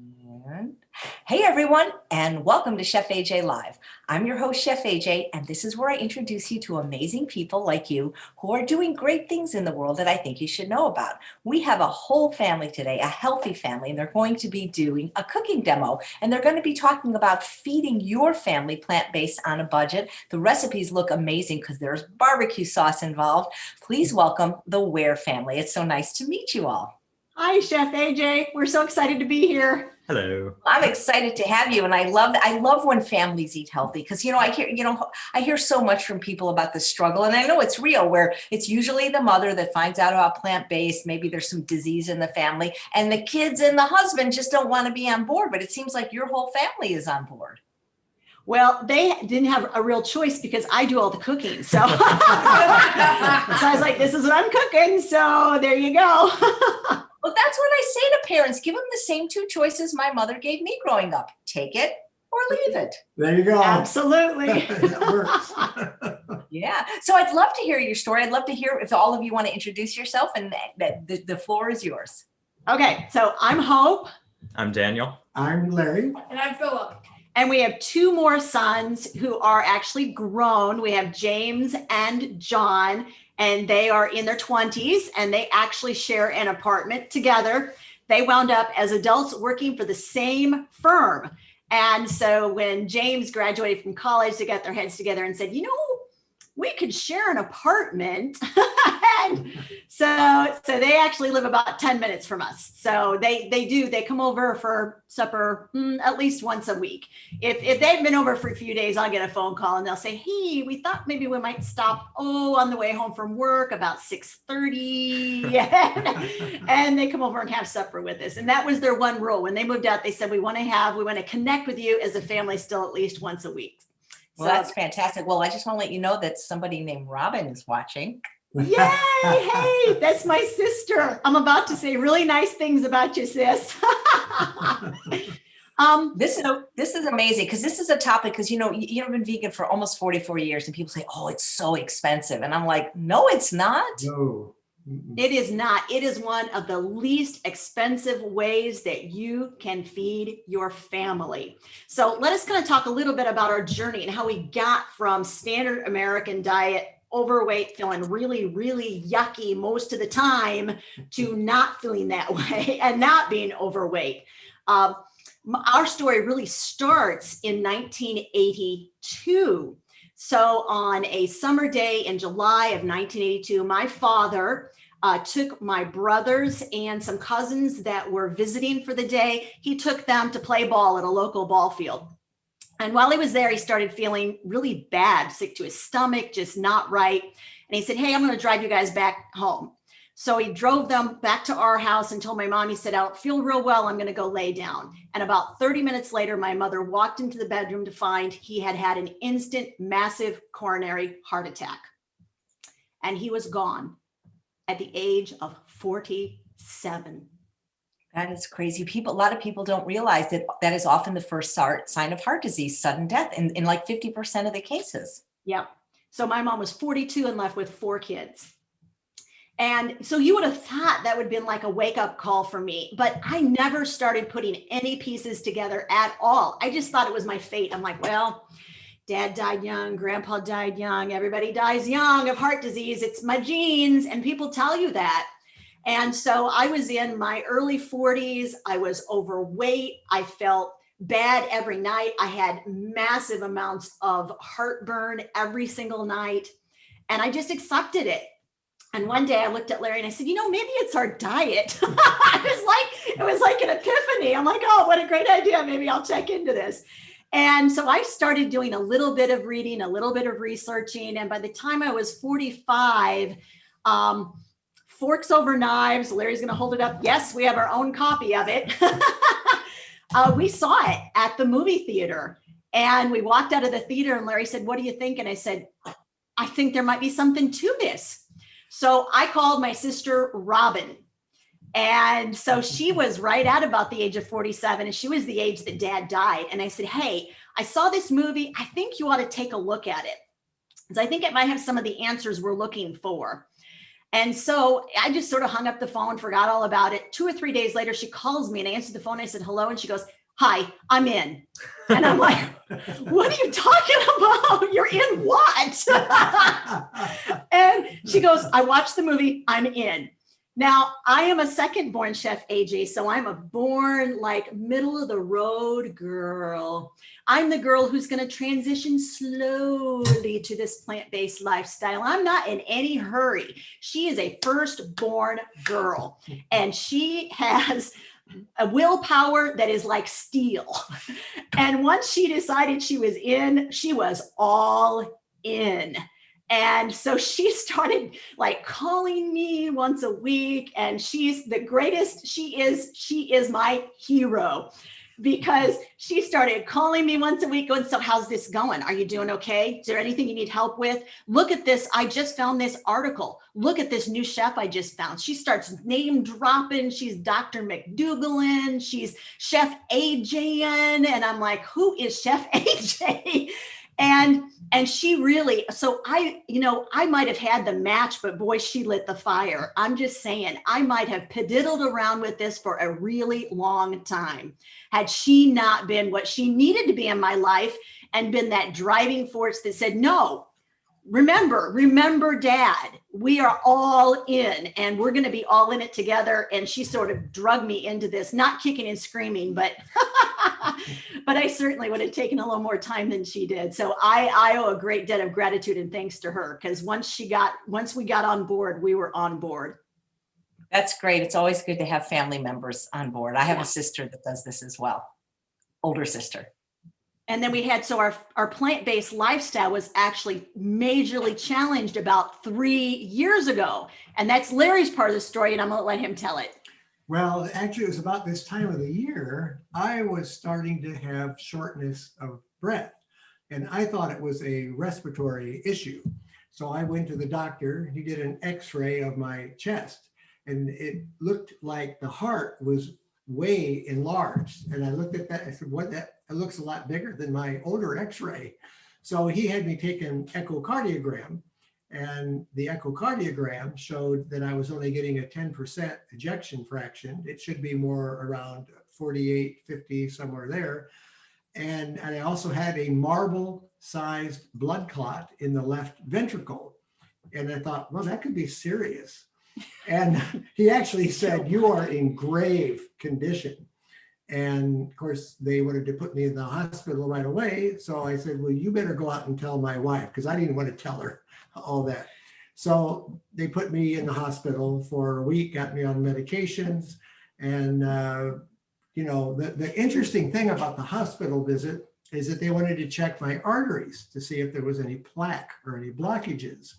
And hey everyone, and welcome to Chef AJ Live. I'm your host, Chef AJ, and this is where I introduce you to amazing people like you who are doing great things in the world that I think you should know about. We have a whole family today, a healthy family, and they're going to be doing a cooking demo, and they're going to be talking about feeding your family plant-based on a budget. The recipes look amazing because there's barbecue sauce involved. Please welcome the Ware family. It's so nice to meet you all. Hi, Chef AJ. We're so excited to be here. Hello. I'm excited to have you, and I love when families eat healthy because I hear so much from people about the struggle, and I know it's real. Where it's usually the mother that finds out about plant-based. Maybe there's some disease in the family, and the kids and the husband just don't want to be on board. But it seems like your whole family is on board. Well, they didn't have a real choice because I do all the cooking. So, so I was like, this is what I'm cooking. So there you go. Well, that's what I say to parents. Give them the same two choices my mother gave me growing up. Take it or leave it. There you go. Absolutely. That works. Yeah. So I'd love to hear your story. I'd love to hear if all of you want to introduce yourself, and the floor is yours. Okay. So I'm Hope. I'm Daniel. I'm Larry. And I'm Philip. And we have two more sons who are actually grown. We have James and John, and they are in their 20s, and they actually share an apartment together. They wound up as adults working for the same firm. And so when James graduated from college, they got their heads together and said, we could share an apartment. And so they actually live about 10 minutes from us. So they come over for supper at least once a week. If they've been over for a few days, I'll get a phone call and they'll say, hey, we thought maybe we might stop on the way home from work about 6:30. And they come over and have supper with us. And that was their one rule. When they moved out, they said, we want to connect with you as a family still at least once a week. Well, that's fantastic. Well, I just want to let you know that somebody named Robin is watching. Yay! Hey, that's my sister. I'm about to say really nice things about you, sis. This is amazing because this is a topic because you've been vegan for almost 44 years and people say, oh, it's so expensive. And I'm like, no, it's not. No. It is not. It is one of the least expensive ways that you can feed your family. So let us kind of talk a little bit about our journey and how we got from standard American diet, overweight, feeling really, really yucky most of the time, to not feeling that way and not being overweight. Our story really starts in 1982. So on a summer day in July of 1982, my father took my brothers and some cousins that were visiting for the day. He took them to play ball at a local ball field. And while he was there, he started feeling really bad, sick to his stomach, just not right. And he said, hey, I'm going to drive you guys back home. So he drove them back to our house and told my mom, he said, I don't feel real well. I'm going to go lay down. And about 30 minutes later, my mother walked into the bedroom to find he had had an instant, massive coronary heart attack. And he was gone at the age of 47. That is crazy. A lot of people don't realize that is often the first sign of heart disease, sudden death in like 50% of the cases. Yep. So my mom was 42 and left with 4 kids. And so you would have thought that would have been like a wake-up call for me, but I never started putting any pieces together at all. I just thought it was my fate. I'm like, well, Dad died young, Grandpa died young, everybody dies young of heart disease. It's my genes, and people tell you that. And so I was in my early 40s. I was overweight. I felt bad every night. I had massive amounts of heartburn every single night, and I just accepted it. And one day I looked at Larry and I said, maybe it's our diet. It was like an epiphany. I'm like, oh, what a great idea. Maybe I'll check into this. And so I started doing a little bit of reading, a little bit of researching. And by the time I was 45, Forks Over Knives, Larry's going to hold it up. Yes, we have our own copy of it. We saw it at the movie theater. And we walked out of the theater and Larry said, what do you think? And I said, I think there might be something to this. So I called my sister Robin. And so she was right at about the age of 47, and she was the age that Dad died. And I said, hey, I saw this movie. I think you ought to take a look at it, because I think it might have some of the answers we're looking for. And so I just sort of hung up the phone, forgot all about it. 2 or 3 days later, she calls me and I answered the phone. I said, hello. And she goes, hi, I'm in. And I'm like, what are you talking about? You're in what? And she goes, I watched the movie, I'm in. Now, I am a second born Chef AJ, so I'm a born like middle of the road girl. I'm the girl who's going to transition slowly to this plant-based lifestyle. I'm not in any hurry. She is a firstborn girl, and she has a willpower that is like steel. And once she decided she was in, she was all in. And so she started like calling me once a week, and she's the greatest. She is my hero, because she started calling me once a week going, so how's this going? Are you doing okay? Is there anything you need help with? Look at this. I just found this article. Look at this new chef I just found. She starts name dropping. She's Dr. McDougalin. She's Chef AJ. And I'm like, who is Chef AJ? And she really, so I might have had the match, but boy, she lit the fire. I'm just saying, I might have pediddled around with this for a really long time had she not been what she needed to be in my life and been that driving force that said, no, remember dad, we are all in and we're going to be all in it together. And she sort of drug me into this, not kicking and screaming, but but I certainly would have taken a little more time than she did. So I owe a great debt of gratitude and thanks to her, because once we got on board, we were on board. That's great. It's always good to have family members on board. I have Yeah. a sister that does this as well, older sister. And then we had, so our plant-based lifestyle was actually majorly challenged about 3 years ago. And that's Larry's part of the story, and I'm going to let him tell it. Well, actually, it was about this time of the year, I was starting to have shortness of breath. And I thought it was a respiratory issue. So I went to the doctor. He did an x-ray of my chest, and it looked like the heart was way enlarged. And I looked at that, I said, what, that it looks a lot bigger than my older x-ray. So he had me take an echocardiogram, and the echocardiogram showed that I was only getting a 10% ejection fraction. It should be more around 48, 50, somewhere there. And I also had a marble-sized blood clot in the left ventricle. And I thought, well, that could be serious. And he actually said, you are in grave condition. And of course, they wanted to put me in the hospital right away. So I said, well, you better go out and tell my wife, because I didn't want to tell her all that. So they put me in the hospital for a week, got me on medications. And, the interesting thing about the hospital visit is that they wanted to check my arteries to see if there was any plaque or any blockages.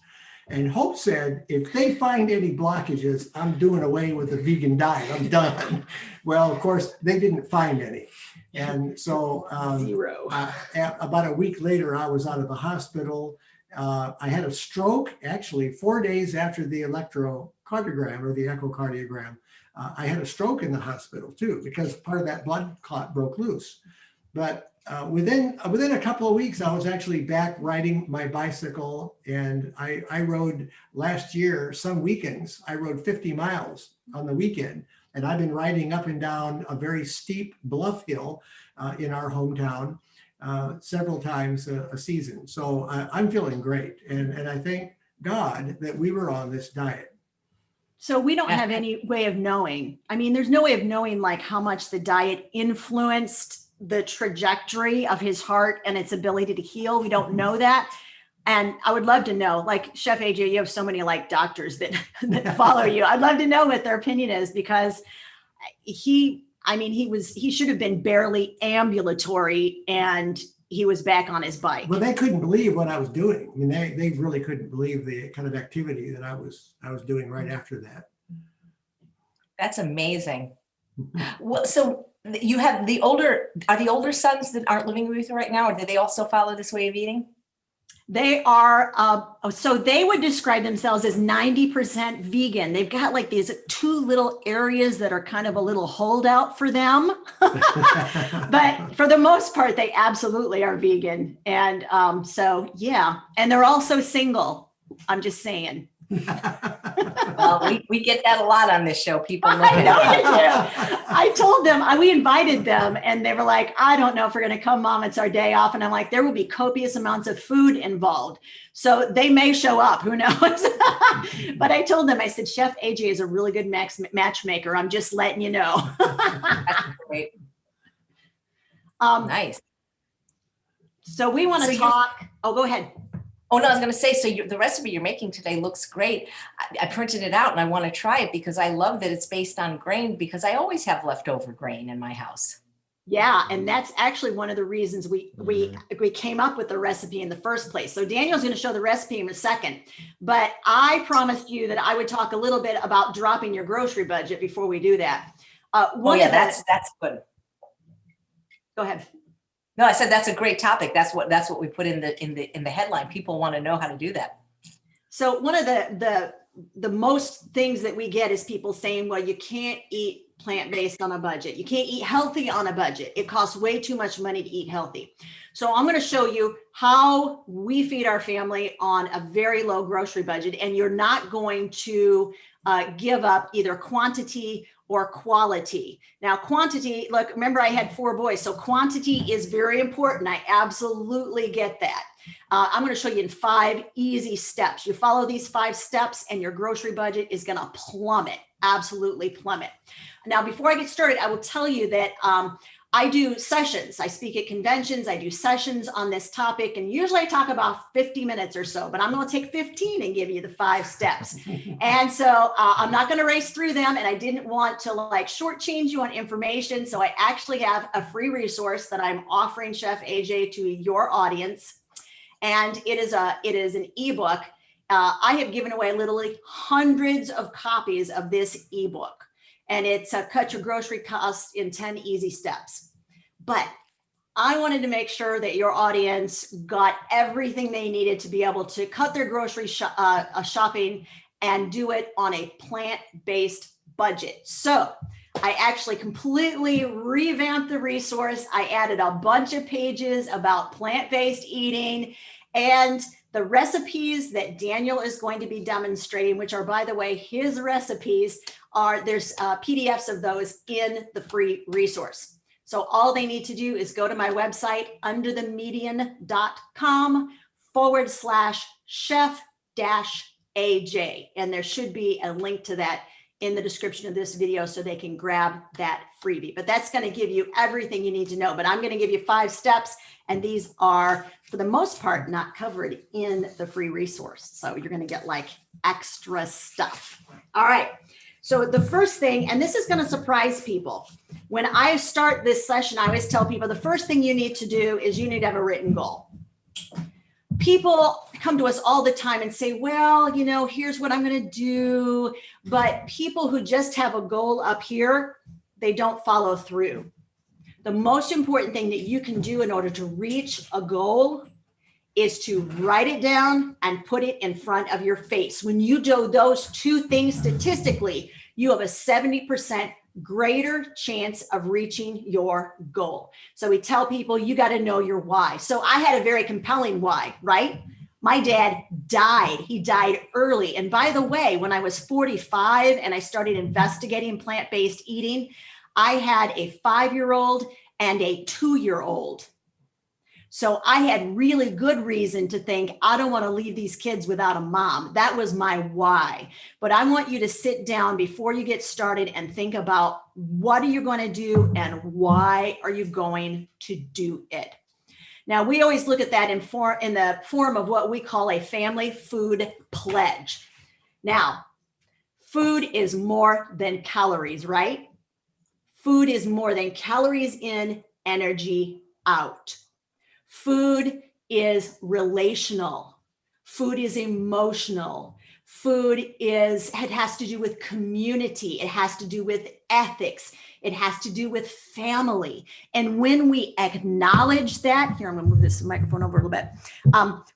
And Hope said, if they find any blockages, I'm doing away with the vegan diet. I'm done. Well, of course, they didn't find any. And so Zero. About a week later, I was out of the hospital. I had a stroke, actually, 4 days after the electrocardiogram or the echocardiogram. I had a stroke in the hospital too, because part of that blood clot broke loose. But within a couple of weeks, I was actually back riding my bicycle, and I rode last year, some weekends, I rode 50 miles on the weekend. And I've been riding up and down a very steep bluff hill in our hometown several times a season. So I'm feeling great. And I thank God that we were on this diet. So we don't have any way of knowing. I mean, there's no way of knowing like how much the diet influenced the trajectory of his heart and its ability to heal. We don't know that. And I would love to know, like Chef AJ, you have so many like doctors that follow you. I'd love to know what their opinion is, because he should have been barely ambulatory, and he was back on his bike. Well, they couldn't believe what I was doing. I mean, they really couldn't believe the kind of activity that I was doing right after that. That's amazing. Well, so you have the older sons that aren't living with you right now, or do they also follow this way of eating? They are, so they would describe themselves as 90% vegan. They've got like these 2 little areas that are kind of a little holdout for them. But for the most part, they absolutely are vegan. And so, yeah. And they're also single. I'm just saying. Well, we get that a lot on this show. People look I it know up. you do. I told them, we invited them and they were like, I don't know if we're going to come, Mom, it's our day off. And I'm like, there will be copious amounts of food involved. So they may show up, who knows? But I told them, I said, Chef AJ is a really good matchmaker. I'm just letting you know. That's great. Nice. So we want to talk. Oh, go ahead. Oh, no, I was going to say, so the recipe you're making today looks great. I printed it out and I want to try it because I love that it's based on grain, because I always have leftover grain in my house. Yeah, and that's actually one of the reasons we came up with the recipe in the first place. So Daniel's going to show the recipe in a second, but I promised you that I would talk a little bit about dropping your grocery budget before we do that. That's good. Go ahead. No, I said that's a great topic. That's what we put in the headline. People want to know how to do that. So one of the most things that we get is people saying, well, you can't eat plant-based on a budget. You can't eat healthy on a budget. It costs way too much money to eat healthy. So I'm going to show you how we feed our family on a very low grocery budget, and you're not going to give up either quantity or quality. Now, quantity, look, remember I had 4 boys, so quantity is very important. I absolutely get that. I'm going to show you in 5 easy steps. You follow these 5 steps and your grocery budget is going to plummet, absolutely plummet. Now, before I get started, I will tell you that I do sessions. I speak at conventions. I do sessions on this topic, and usually I talk about 50 minutes or so, but I'm going to take 15 and give you the 5 steps. And so I'm not going to race through them, and I didn't want to like shortchange you on information. So I actually have a free resource that I'm offering Chef AJ to your audience. And it is an ebook. I have given away literally hundreds of copies of this ebook. And it's Cut Your Grocery Costs in 10 Easy Steps. But I wanted to make sure that your audience got everything they needed to be able to cut their grocery shopping and do it on a plant-based budget. So I actually completely revamped the resource. I added a bunch of pages about plant-based eating and the recipes that Daniel is going to be demonstrating, which are, by the way, his recipes, there's PDFs of those in the free resource. So all they need to do is go to my website, underthemedian.com/chef-AJ. And there should be a link to that in the description of this video so they can grab that freebie. But that's going to give you everything you need to know. But I'm going to give you 5 steps. And these are, for the most part, not covered in the free resource. So you're going to get like extra stuff. All right. So the first thing, and this is going to surprise people. When I start this session, I always tell people the first thing you need to do is you need to have a written goal. People come to us all the time and say, well, you know, here's what I'm going to do. But people who just have a goal up here, they don't follow through. The most important thing that you can do in order to reach a goal is to write it down and put it in front of your face. When you do those 2 things statistically, you have a 70% greater chance of reaching your goal. So we tell people you got to know your why. So I had a very compelling why, right? My dad died. He died early. And by the way, when I was 45 and I started investigating plant-based eating, I had a 5-year-old and a 2-year-old. So I had really good reason to think, I don't want to leave these kids without a mom. That was my why. But I want you to sit down before you get started and think about what are you going to do and why are you going to do it? Now, we always look at that in the form of what we call a family food pledge. Now, food is more than calories, right? Food is more than calories in, energy out. Food is relational. Food is emotional. It has to do with community. It has to do with ethics. It has to do with family. And when we acknowledge that, here, I'm going to move this microphone over a little bit.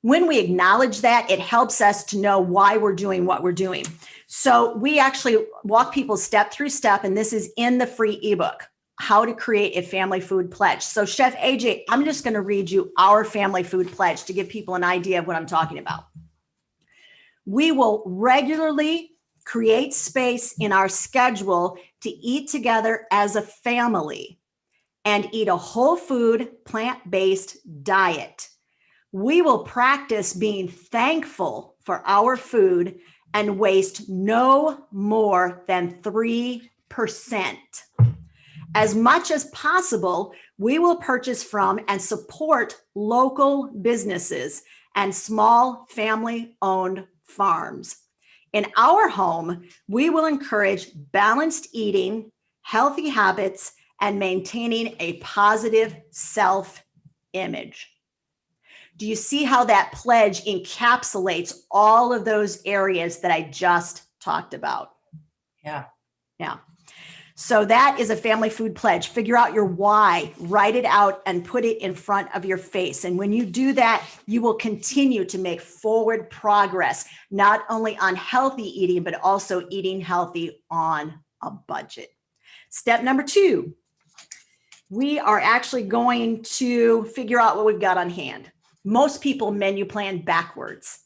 When we acknowledge that, it helps us to know why we're doing what we're doing. So we actually walk people step through step, and this is in the free ebook, How to Create a Family Food Pledge. So Chef AJ, I'm just going to read you our family food pledge to give people an idea of what I'm talking about. We will regularly create space in our schedule to eat together as a family and eat a whole food, plant-based diet. We will practice being thankful for our food and waste no more than 3%. As much as possible, we will purchase from and support local businesses and small family-owned farms. In our home, we will encourage balanced eating, healthy habits, and maintaining a positive self-image. Do you see how that pledge encapsulates all of those areas that I just talked about? Yeah. Yeah. So that is a family food pledge. Figure out your why, write it out, and put it in front of your face. And when you do that, you will continue to make forward progress, not only on healthy eating, but also eating healthy on a budget. Step number 2, we are actually going to figure out what we've got on hand. Most people menu plan backwards.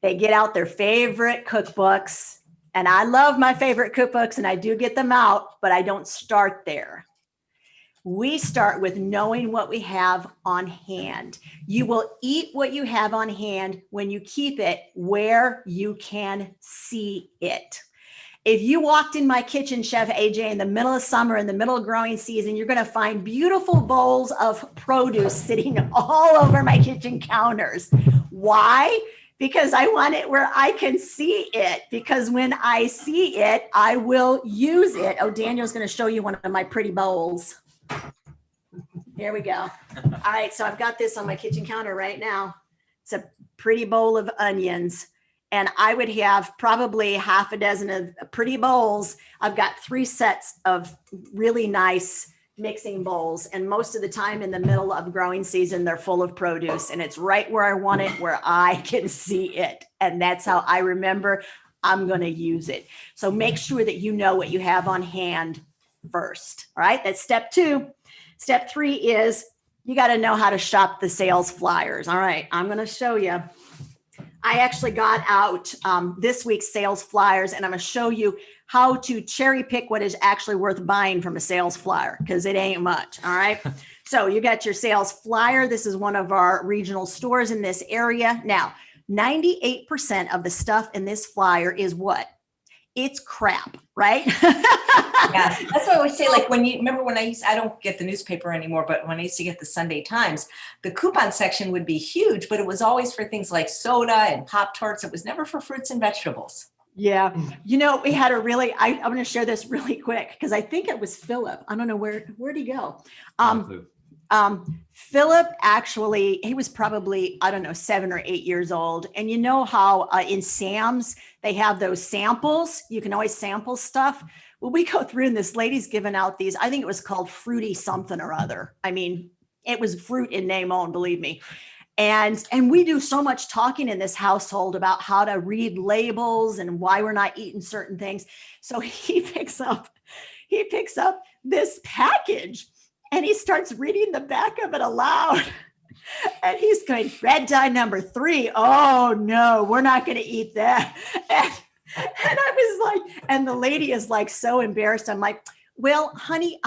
They get out their favorite cookbooks. And I love my favorite cookbooks and I do get them out, but I don't start there. We start with knowing what we have on hand. You will eat what you have on hand when you keep it where you can see it. If you walked in my kitchen, Chef AJ, in the middle of summer, in the middle of growing season, you're going to find beautiful bowls of produce sitting all over my kitchen counters. Why? Because I want it where I can see it. Because when I see it, I will use it. Oh, Daniel's going to show you one of my pretty bowls. Here we go. All right, so I've got this on my kitchen counter right now. It's a pretty bowl of onions. And I would have probably half a dozen of pretty bowls. I've got 3 sets of really nice mixing bowls. And most of the time in the middle of growing season, they're full of produce and it's right where I want it, where I can see it. And that's how I remember I'm going to use it. So make sure that you know what you have on hand first. All right. That's step 2. Step 3 is you got to know how to shop the sales flyers. All right. I'm going to show you. I actually got out this week's sales flyers and I'm going to show you how to cherry pick what is actually worth buying from a sales flyer, because it ain't much. All right. So you got your sales flyer. This is one of our regional stores in this area. Now, 98% of the stuff in this flyer is what? It's crap, right? Yeah, that's what I always say. Like when you remember when I don't get the newspaper anymore, but when I used to get the Sunday Times, the coupon section would be huge, but it was always for things like soda and Pop-Tarts. It was never for fruits and vegetables. Yeah. You know, we had a really, I'm going to share this really quick because I think it was Philip. I don't know where'd he go? Philip actually, he was probably, I don't know, 7 or 8 years old. And you know how in Sam's, they have those samples. You can always sample stuff. Well, we go through and this lady's giving out these, I think it was called fruity something or other. I mean, it was fruit in name only, believe me. And we do so much talking in this household about how to read labels and why we're not eating certain things. So he picks up this package and he starts reading the back of it aloud. And he's going, red dye number 3. Oh no, we're not going to eat that. And I was like, and the lady is like so embarrassed. I'm like, well, honey,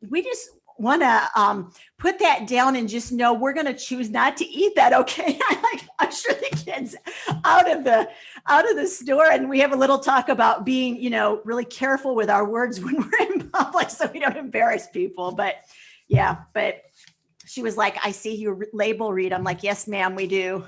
we just want to put that down and just know we're going to choose not to eat that. Okay. I usher the kids out of the store. And we have a little talk about being, really careful with our words when we're in public so we don't embarrass people. But yeah, but she was like, I see your label read. I'm like, yes, ma'am, we do.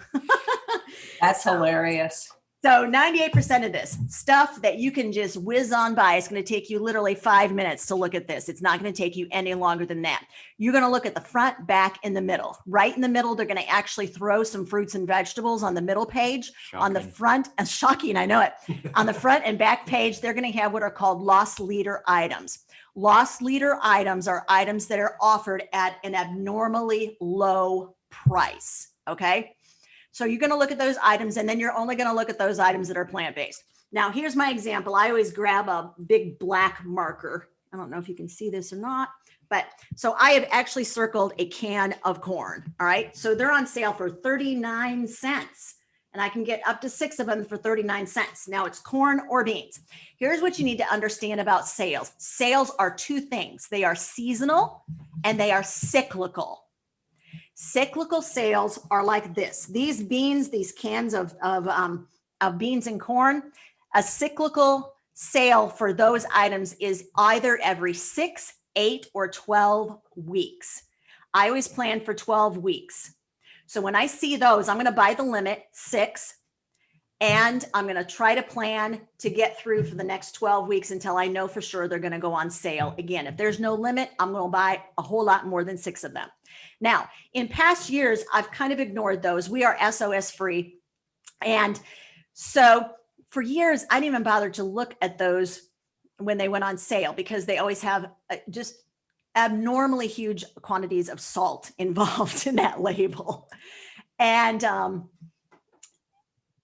That's hilarious. So 98% of this stuff that you can just whiz on by, it's going to take you literally 5 minutes to look at this. It's not going to take you any longer than that. You're going to look at the front, back, and the middle. Right in the middle, they're going to actually throw some fruits and vegetables on the middle page. Shocking. On the front, shocking, I know it. On the front and back page, they're going to have what are called loss leader items. Loss leader items are items that are offered at an abnormally low price, okay? So you're going to look at those items and then you're only going to look at those items that are plant-based. Now, here's my example. I always grab a big black marker. I don't know if you can see this or not, but so I have actually circled a can of corn. All right. So they're on sale for 39 cents. and I can get up to 6 of them for 39 cents. Now it's corn or beans. Here's what you need to understand about sales. Sales are two things. They are seasonal and they are cyclical. Cyclical sales are like this. These beans, these cans of beans and corn, a cyclical sale for those items is either every 6, 8, or 12 weeks. I always plan for 12 weeks. So when I see those, I'm going to buy the limit 6, and I'm going to try to plan to get through for the next 12 weeks until I know for sure they're going to go on sale. Again, if there's no limit, I'm going to buy a whole lot more than 6 of them. Now, in past years, I've kind of ignored those. We are SOS free. And so for years, I didn't even bother to look at those when they went on sale because they always have just abnormally huge quantities of salt involved in that label. And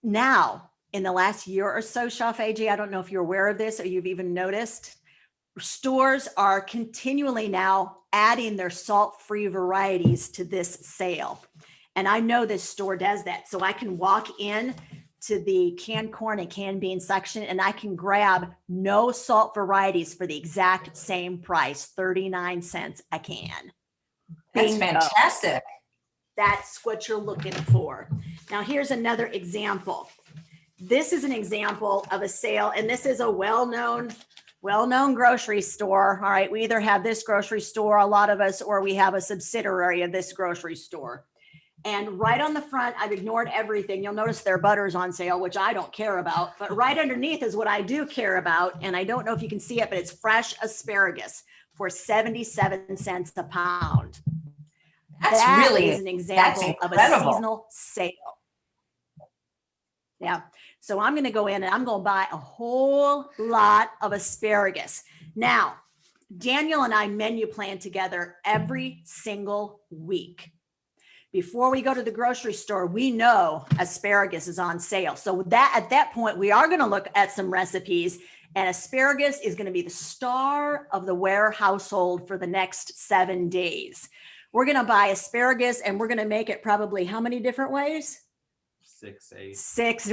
now, in the last year or so, Chef AJ, I don't know if you're aware of this or you've even noticed, stores are continually now adding their salt-free varieties to this sale. And I know this store does that. So I can walk in to the canned corn and canned bean section and I can grab no salt varieties for the exact same price, 39 cents a can. That's Bingo. fantastic. That's what you're looking for. Now, here's another example. This is an example of a sale, and this is a well-known grocery store. All right, we either have this grocery store, a lot of us, or we have a subsidiary of this grocery store. And right on the front, I've ignored everything. You'll notice their butter's on sale, which I don't care about. But right underneath is what I do care about. And I don't know if you can see it, but it's fresh asparagus for 77 cents a pound. That is an example of a seasonal sale. Yeah. So I'm going to go in and I'm going to buy a whole lot of asparagus. Now, Daniel and I menu plan together every single week. Before we go to the grocery store, we know asparagus is on sale. So that at that point, we are going to look at some recipes, and asparagus is going to be the star of the Ware household for the next 7 days. We're going to buy asparagus and we're going to make it probably how many different ways? 6, 8. 6.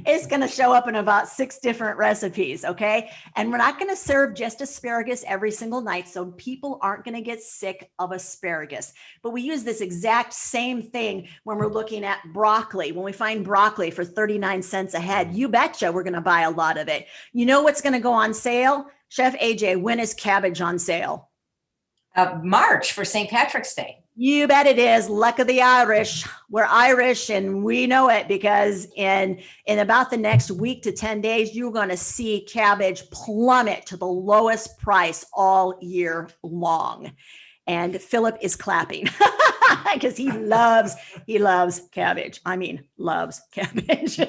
It's gonna show up in about 6 different recipes, okay? And we're not gonna serve just asparagus every single night, so people aren't gonna get sick of asparagus. But we use this exact same thing when we're looking at broccoli. When we find broccoli for 39 cents a head, you betcha we're gonna buy a lot of it. You know what's gonna go on sale? Chef AJ, when is cabbage on sale? March for St. Patrick's Day. You bet it is. Luck of the Irish. We're Irish and we know it because in about the next week to 10 days, you're going to see cabbage plummet to the lowest price all year long. And Philip is clapping because he loves cabbage. I mean, loves cabbage.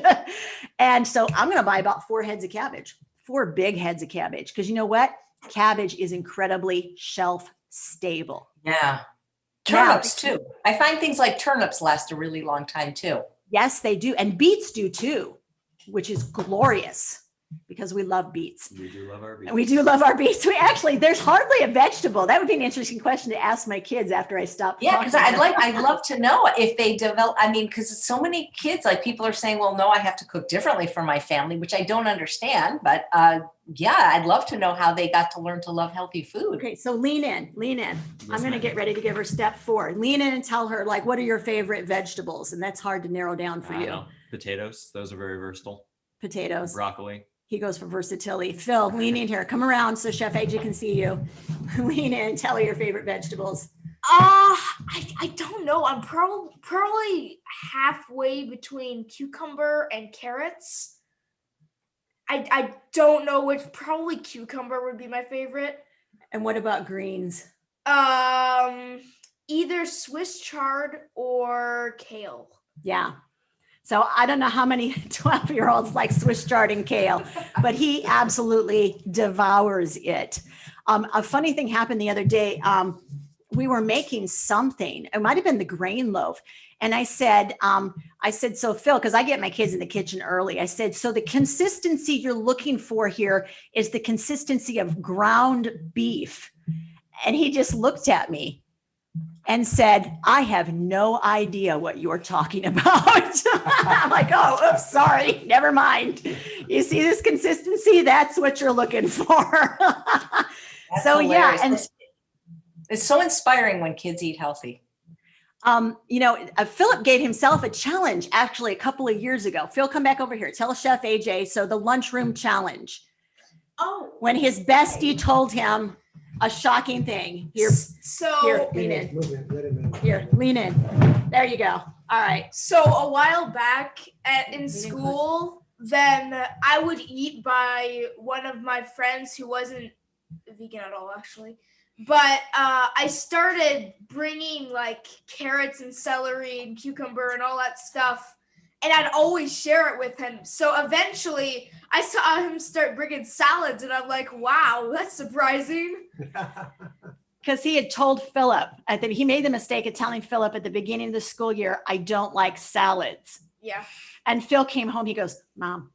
And so I'm going to buy about 4 heads of cabbage, 4 big heads of cabbage. Because you know what? Cabbage is incredibly shelf stable. Yeah. Turnips too. I find things like turnips last a really long time too. Yes, they do. And beets do too, which is glorious because we love beets. We do love our beets. We do love our beets. We actually, there's hardly a vegetable. That would be an interesting question to ask my kids after I stop. Yeah, because I'd love to know if they develop, I mean, because so many kids, like people are saying, well, no, I have to cook differently for my family, which I don't understand. But yeah, I'd love to know how they got to learn to love healthy food. Okay, so lean in. Yes, I'm going to get ready to give her step 4. Lean in and tell her, like, what are your favorite vegetables? And that's hard to narrow down for you. Potatoes, those are very versatile. Potatoes. Broccoli. He goes for versatility. Phil, lean in here. Come around so Chef AJ can see you. Lean in. Tell her your favorite vegetables. I don't know. I'm probably halfway between cucumber and carrots. I don't know which. Probably cucumber would be my favorite. And what about greens? Either Swiss chard or kale. Yeah. So I don't know how many 12-year-olds like Swiss chard and kale, but he absolutely devours it. A funny thing happened the other day. We were making something. It might have been the grain loaf. And I said, so Phil, because I get my kids in the kitchen early, I said, so the consistency you're looking for here is the consistency of ground beef. And he just looked at me. and said, I have no idea what you're talking about. I'm like, oh, oops, sorry, never mind. You see this consistency? That's what you're looking for. That's So hilarious. yeah, and It's so inspiring when kids eat healthy. Philip gave himself a challenge actually a couple of years ago. Phil, come back over here. Tell Chef AJ. So the lunchroom challenge. Oh, When his bestie told him a shocking thing. Here, lean in. Let him in. Here, lean in. There you go. All right. so a while back in school, then I would eat by one of my friends who wasn't vegan at all, actually. But I started bringing like carrots and celery and cucumber and all that stuff, and I'd always share it with him. So eventually, I saw him start bringing salads, and I'm like, "Wow, that's surprising." Because he had told Philip, I think he made the mistake of telling Philip at the beginning of the school year, I don't like salads. Yeah. And Phil came home. He goes, Mom,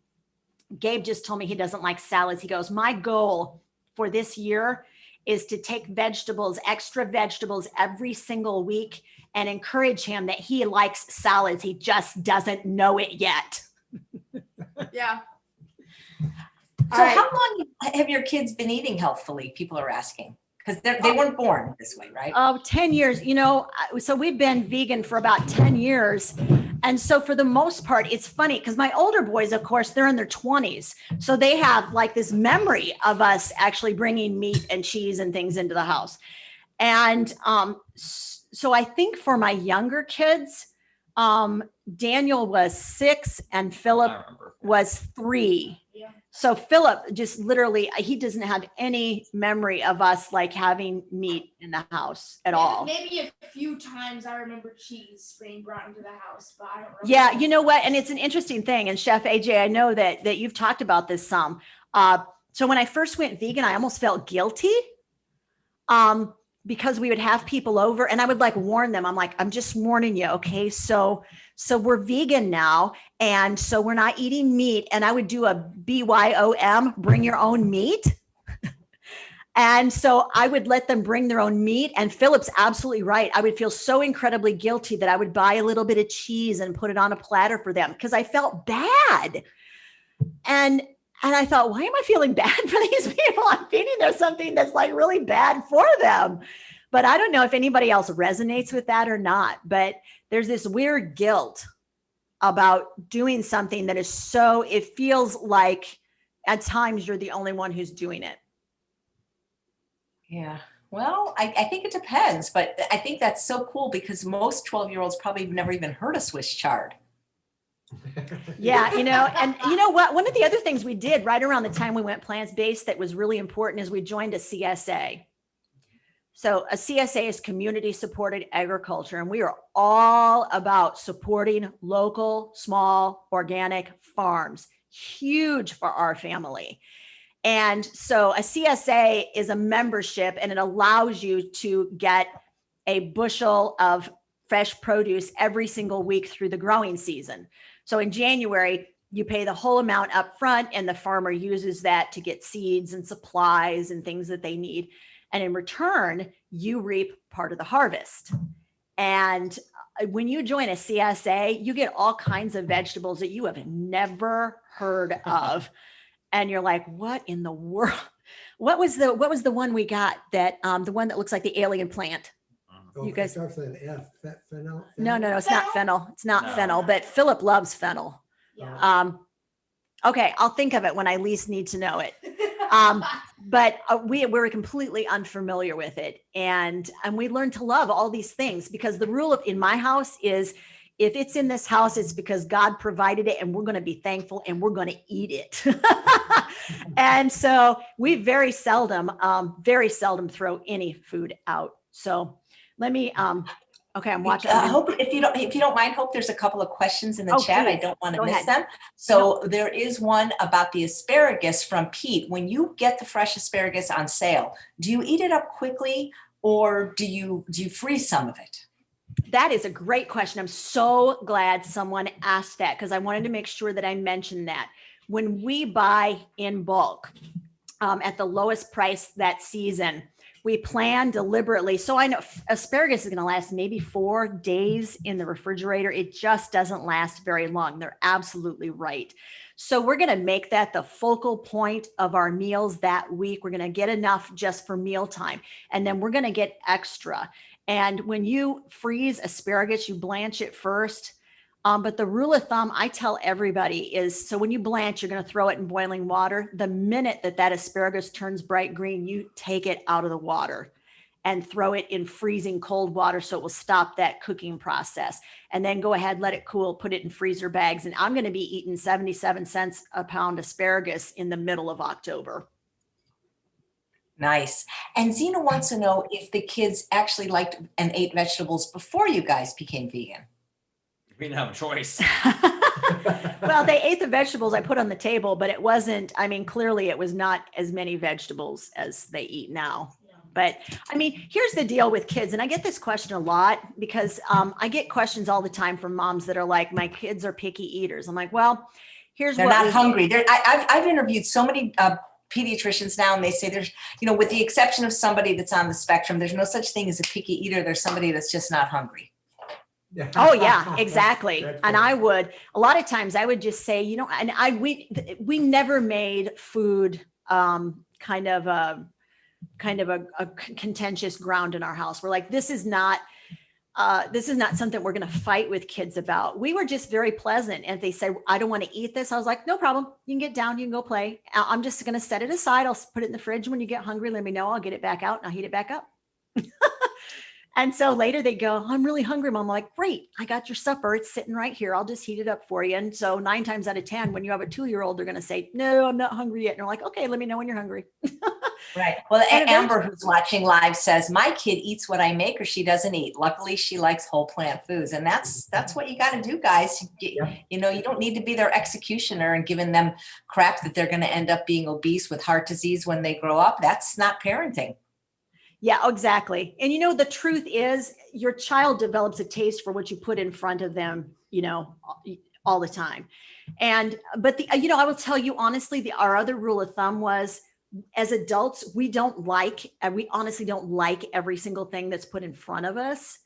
Gabe just told me he doesn't like salads. He goes, my goal for this year is to take extra vegetables every single week and encourage him that he likes salads. He just doesn't know it yet. Yeah. So how long have your kids been eating healthfully? People are asking. Because they weren't born this way, right? Oh, 10 years, so we've been vegan for about 10 years. And so for the most part, it's funny because my older boys, of course, they're in their 20s. So they have like this memory of us actually bringing meat and cheese and things into the house. And so I think for my younger kids, Daniel was 6 and Philip was 3. Yeah. So Philip just literally, he doesn't have any memory of us like having meat in the house at all. Maybe a few times I remember cheese being brought into the house, but I don't remember. Yeah, you know what? And it's an interesting thing. And Chef AJ, I know that you've talked about this some. So when I first went vegan, I almost felt guilty. Because we would have people over and I would like warn them. I'm like, I'm just warning you. Okay. So we're vegan now. And so we're not eating meat. And I would do a BYOM, bring your own meat. And so I would let them bring their own meat. And Philip's absolutely right. I would feel so incredibly guilty that I would buy a little bit of cheese and put it on a platter for them because I felt bad. And I thought, why am I feeling bad for these people? I'm feeding them something that's like really bad for them. But I don't know if anybody else resonates with that or not. But there's this weird guilt about doing something that is so, it feels like at times you're the only one who's doing it. Yeah. Well, I think it depends, but I think that's so cool because most 12-year-olds probably have never even heard of Swiss chard. Yeah, and you know what? One of the other things we did right around the time we went plant-based that was really important is we joined a CSA. So a CSA is community supported agriculture, and we are all about supporting local, small, organic farms. Huge for our family. And so a CSA is a membership, and it allows you to get a bushel of fresh produce every single week through the growing season. So in January, you pay the whole amount up front and the farmer uses that to get seeds and supplies and things that they need. And in return, you reap part of the harvest. And when you join a CSA, you get all kinds of vegetables that you have never heard of. And you're like, what in the world? What was the one we got that the one that looks like the alien plant? You guys, starts with an F, fennel. no, it's not fennel. It's not fennel, but Philip loves fennel. Yeah. Okay, I'll think of it when I least need to know it. But we're completely unfamiliar with it, and we learned to love all these things because the rule in my house is if it's in this house, it's because God provided it, and we're going to be thankful, and we're going to eat it. And so we very seldom throw any food out. So let me. Okay, I'm watching. I hope if you don't mind, Hope, there's a couple of questions in the chat. Please. I don't want to Go miss ahead. them. So there is one about the asparagus from Pete. When you get the fresh asparagus on sale, do you eat it up quickly or do you freeze some of it? That is a great question. I'm so glad someone asked that because I wanted to make sure that I mentioned that. When we buy in bulk, at the lowest price that season. We plan deliberately. So I know asparagus is going to last maybe 4 days in the refrigerator. It just doesn't last very long. They're absolutely right. So we're going to make that the focal point of our meals that week. We're going to get enough just for mealtime, and then we're going to get extra. And when you freeze asparagus, you blanch it first. But the rule of thumb I tell everybody is, so when you blanch, you're going to throw it in boiling water. The minute that asparagus turns bright green, you take it out of the water and throw it in freezing cold water so it will stop that cooking process. And then go ahead, let it cool, put it in freezer bags. And I'm going to be eating 77 cents a pound asparagus in the middle of October. Nice. And Zena wants to know if the kids actually liked and ate vegetables before you guys became vegan. We didn't have a choice. Well, they ate the vegetables I put on the table, but it wasn't, I mean, clearly it was not as many vegetables as they eat now. But I mean, here's the deal with kids. And I get this question a lot because I get questions all the time from moms that are like, my kids are picky eaters. I'm like, well, here's They're what not we hungry. I've interviewed so many pediatricians now, and they say there's, with the exception of somebody that's on the spectrum, there's no such thing as a picky eater. There's somebody that's just not hungry. Oh yeah, exactly. That's And right. I would, a lot of times I would just say, and we never made food kind of a contentious ground in our house. We're like, this is not something we're going to fight with kids about. We were just very pleasant. And if they say, I don't want to eat this, I was like, no problem. You can get down, you can go play. I'm just going to set it aside. I'll put it in the fridge. When you get hungry, let me know. I'll get it back out and I'll heat it back up. And so later they go, I'm really hungry, Mom. I'm like, great, I got your supper. It's sitting right here. I'll just heat it up for you. And so 9 times out of 10, when you have a 2-year-old, they're going to say, no, I'm not hungry yet. And they're like, okay, let me know when you're hungry. Right. Well, And Amber, who's watching live, says, my kid eats what I make or she doesn't eat. Luckily, she likes whole plant foods. And that's what you got to do, guys. You don't need to be their executioner and giving them crap that they're going to end up being obese with heart disease when they grow up. That's not parenting. Yeah, exactly. And the truth is your child develops a taste for what you put in front of them, all the time. But I will tell you honestly, our other rule of thumb was, as adults, we honestly don't like every single thing that's put in front of us.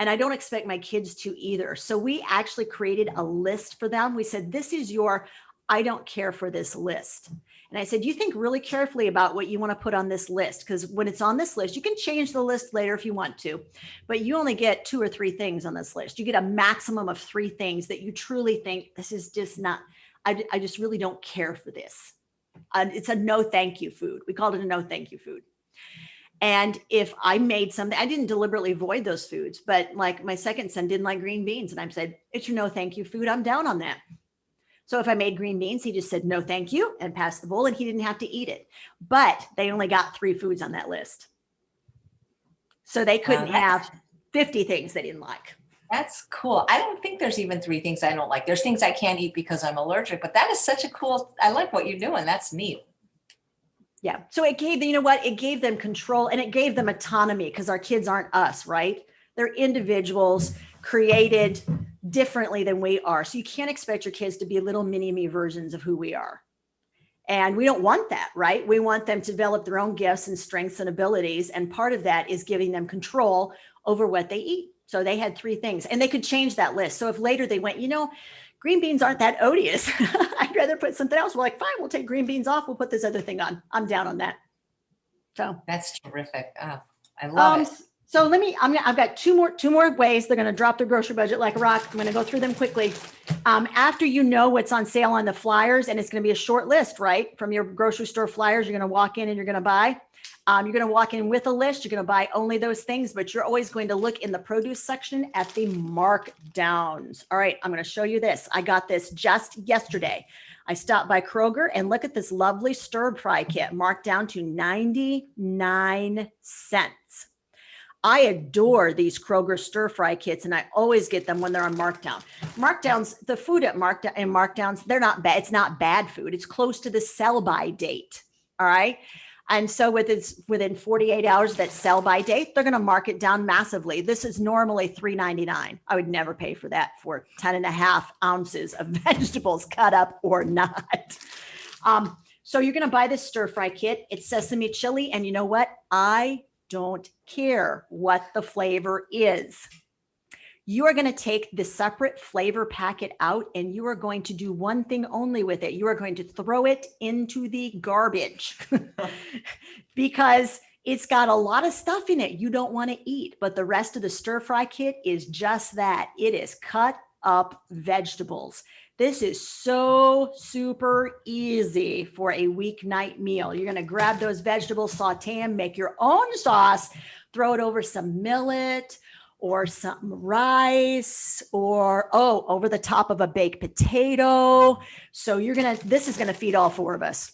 And I don't expect my kids to either. So we actually created a list for them. We said, this is your, I don't care for this list. And I said, you think really carefully about what you want to put on this list. Because when it's on this list, you can change the list later if you want to, but you only get 2 or 3 things on this list. You get a maximum of 3 things that you truly think, this is just not, I just really don't care for this. It's a no thank you food. We called it a no thank you food. And if I made something, I didn't deliberately avoid those foods, but like my second son didn't like green beans. And I said, it's your no thank you food. I'm down on that. So if I made green beans, he just said, no, thank you, and passed the bowl, and he didn't have to eat it. But they only got 3 foods on that list. So they couldn't have 50 things they didn't like. That's cool. I don't think there's even 3 things I don't like. There's things I can't eat because I'm allergic, but that is such a cool, I like what you're doing. That's neat. Yeah. So it gave, it gave them control and it gave them autonomy because our kids aren't us, right? They're individuals created differently than we are. So you can't expect your kids to be little mini me versions of who we are. And we don't want that, right? We want them to develop their own gifts and strengths and abilities. And part of that is giving them control over what they eat. So they had 3 things and they could change that list. So if later they went, green beans aren't that odious. I'd rather put something else. We're like, fine, we'll take green beans off. We'll put this other thing on. I'm down on that. So that's terrific. I love it. So I've got two more ways they're going to drop their grocery budget like a rock. I'm going to go through them quickly. After what's on sale on the flyers, and it's going to be a short list, right? From your grocery store flyers, you're going to walk in and you're going to buy. You're going to walk in with a list. You're going to buy only those things, but you're always going to look in the produce section at the markdowns. All right, I'm going to show you this. I got this just yesterday. I stopped by Kroger and look at this lovely stir fry kit marked down to 99 cents. I adore these Kroger stir fry kits, and I always get them when they're on markdown. Markdowns, the food at markdowns, they're not bad. It's not bad food. It's close to the sell by date. All right. And so within 48 hours that sell by date, they're going to mark it down massively. This is normally $3.99. I would never pay for that for 10 and a half ounces of vegetables cut up or not. So you're going to buy this stir fry kit. It's sesame chili. And you know what? I don't care what the flavor is. You are going to take the separate flavor packet out and you are going to do one thing only with it. You are going to throw it into the garbage because it's got a lot of stuff in it you don't want to eat. But the rest of the stir fry kit is just that. It is cut up vegetables. This is so super easy for a weeknight meal. You're going to grab those vegetables, saute them, make your own sauce, throw it over some millet or some rice or, over the top of a baked potato. So this is going to feed all four of us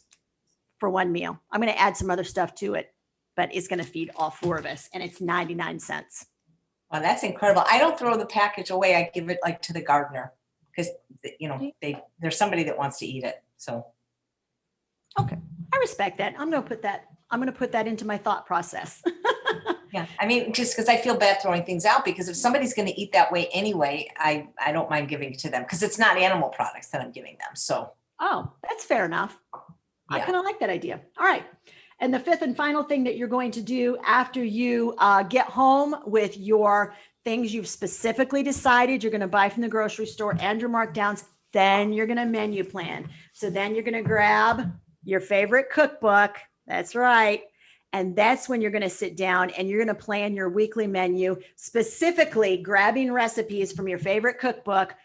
for one meal. I'm going to add some other stuff to it, but it's going to feed all four of us. And it's 99 cents. Wow, that's incredible. I don't throw the package away. I give it like to the gardener because, there's somebody that wants to eat it. So. Okay. I respect that. I'm going to put that into my thought process. Yeah. I mean, just because I feel bad throwing things out, because if somebody's going to eat that way anyway, I don't mind giving it to them because it's not animal products that I'm giving them. So. Oh, that's fair enough. I Yeah. kind of like that idea. All right. And the fifth and final thing that you're going to do after you get home with your things you've specifically decided you're going to buy from the grocery store and your markdowns, then you're going to menu plan. So then you're going to grab your favorite cookbook. That's right. And that's when you're going to sit down and you're going to plan your weekly menu, specifically grabbing recipes from your favorite cookbook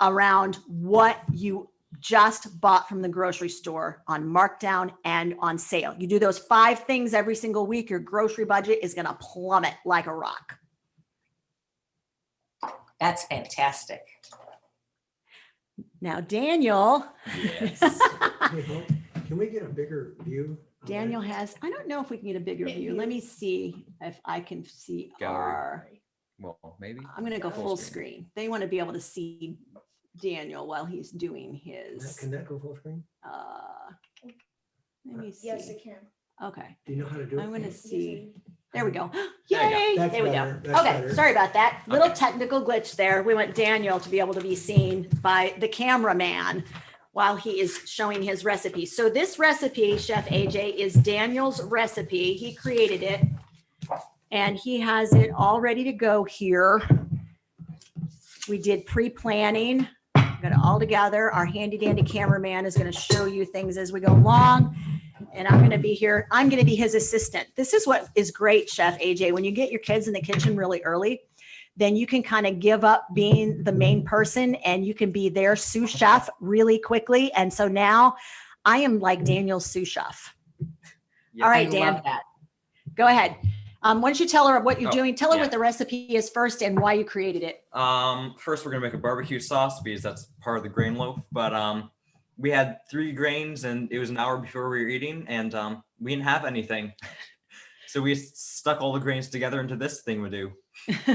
around what you just bought from the grocery store on markdown and on sale. You do those 5 things every single week, your grocery budget is going to plummet like a rock. That's fantastic. Now, Daniel. Yes. Can we get a bigger view? of Daniel that? has, I don't know if we can get a bigger view. Let me see if I can see Gallery. Well, maybe. I'm going to go Full full screen. screen. They want to be able to see Daniel while he's doing his, Can that go full screen? let me see. Yes, it can. Okay. Do you know how to do it? I'm going to see. There we go. There you go. Yay. That's There we go. better. That's Okay. better. Sorry about that. Little Okay. technical glitch there. We want Daniel to be able to be seen by the cameraman while he is showing his recipe. So this recipe, Chef AJ, is Daniel's recipe. He created it and he has it all ready to go here. We did pre-planning, got it all together. Our handy dandy cameraman is going to show you things as we go along. And I'm going to be here. I'm going to be his assistant. This is what is great, Chef AJ. When you get your kids in the kitchen really early, then you can kind of give up being the main person and you can be their sous chef really quickly. And so now I am like Daniel's sous chef. Yeah. All right, I Dan, love that. go ahead. Why don't you tell her what you're Oh, doing? Tell her yeah. what the recipe is first and why you created it. First we're gonna make a barbecue sauce because that's part of the grain loaf. But we had 3 grains and it was an hour before we were eating, and we didn't have anything. So we stuck all the grains together into this thing we do. So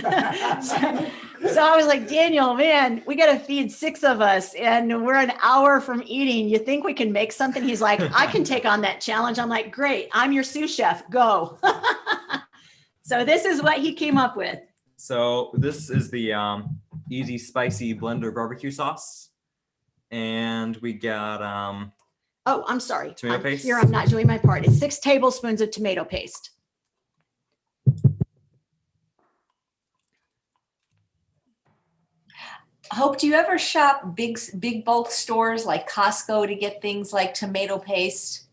I was like, Daniel, man, we got to feed 6 of us and we're an hour from eating. You think we can make something? He's like, I can take on that challenge. I'm like, great. I'm your sous chef. Go. So this is what he came up with. So this is the easy spicy blender barbecue sauce. And we got Oh, I'm sorry. Tomato paste? Here, I'm not doing my part. It's 6 tablespoons of tomato paste. Hope, do you ever shop big bulk stores like Costco to get things like tomato paste?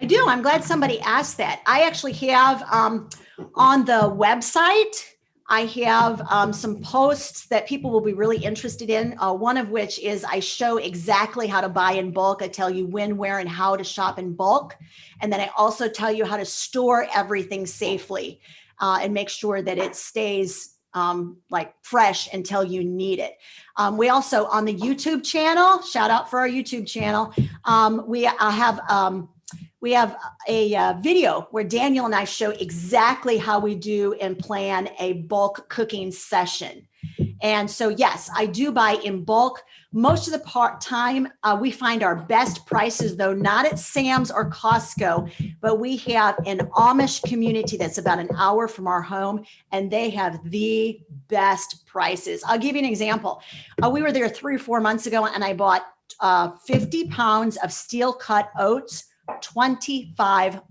I do. I'm glad somebody asked that. I actually have on the website, I have some posts that people will be really interested in. One of which is I show exactly how to buy in bulk. I tell you when, where, and how to shop in bulk. And then I also tell you how to store everything safely and make sure that it stays like fresh until you need it. We also on the YouTube channel, shout out for our YouTube channel. We have a video where Daniel and I show exactly how we do and plan a bulk cooking session. And so, yes, I do buy in bulk. Most of the time, we find our best prices, though, not at Sam's or Costco, but we have an Amish community that's about an hour from our home, and they have the best prices. I'll give you an example. We were there 3 or 4 months ago, and I bought 50 pounds of steel cut oats, $25.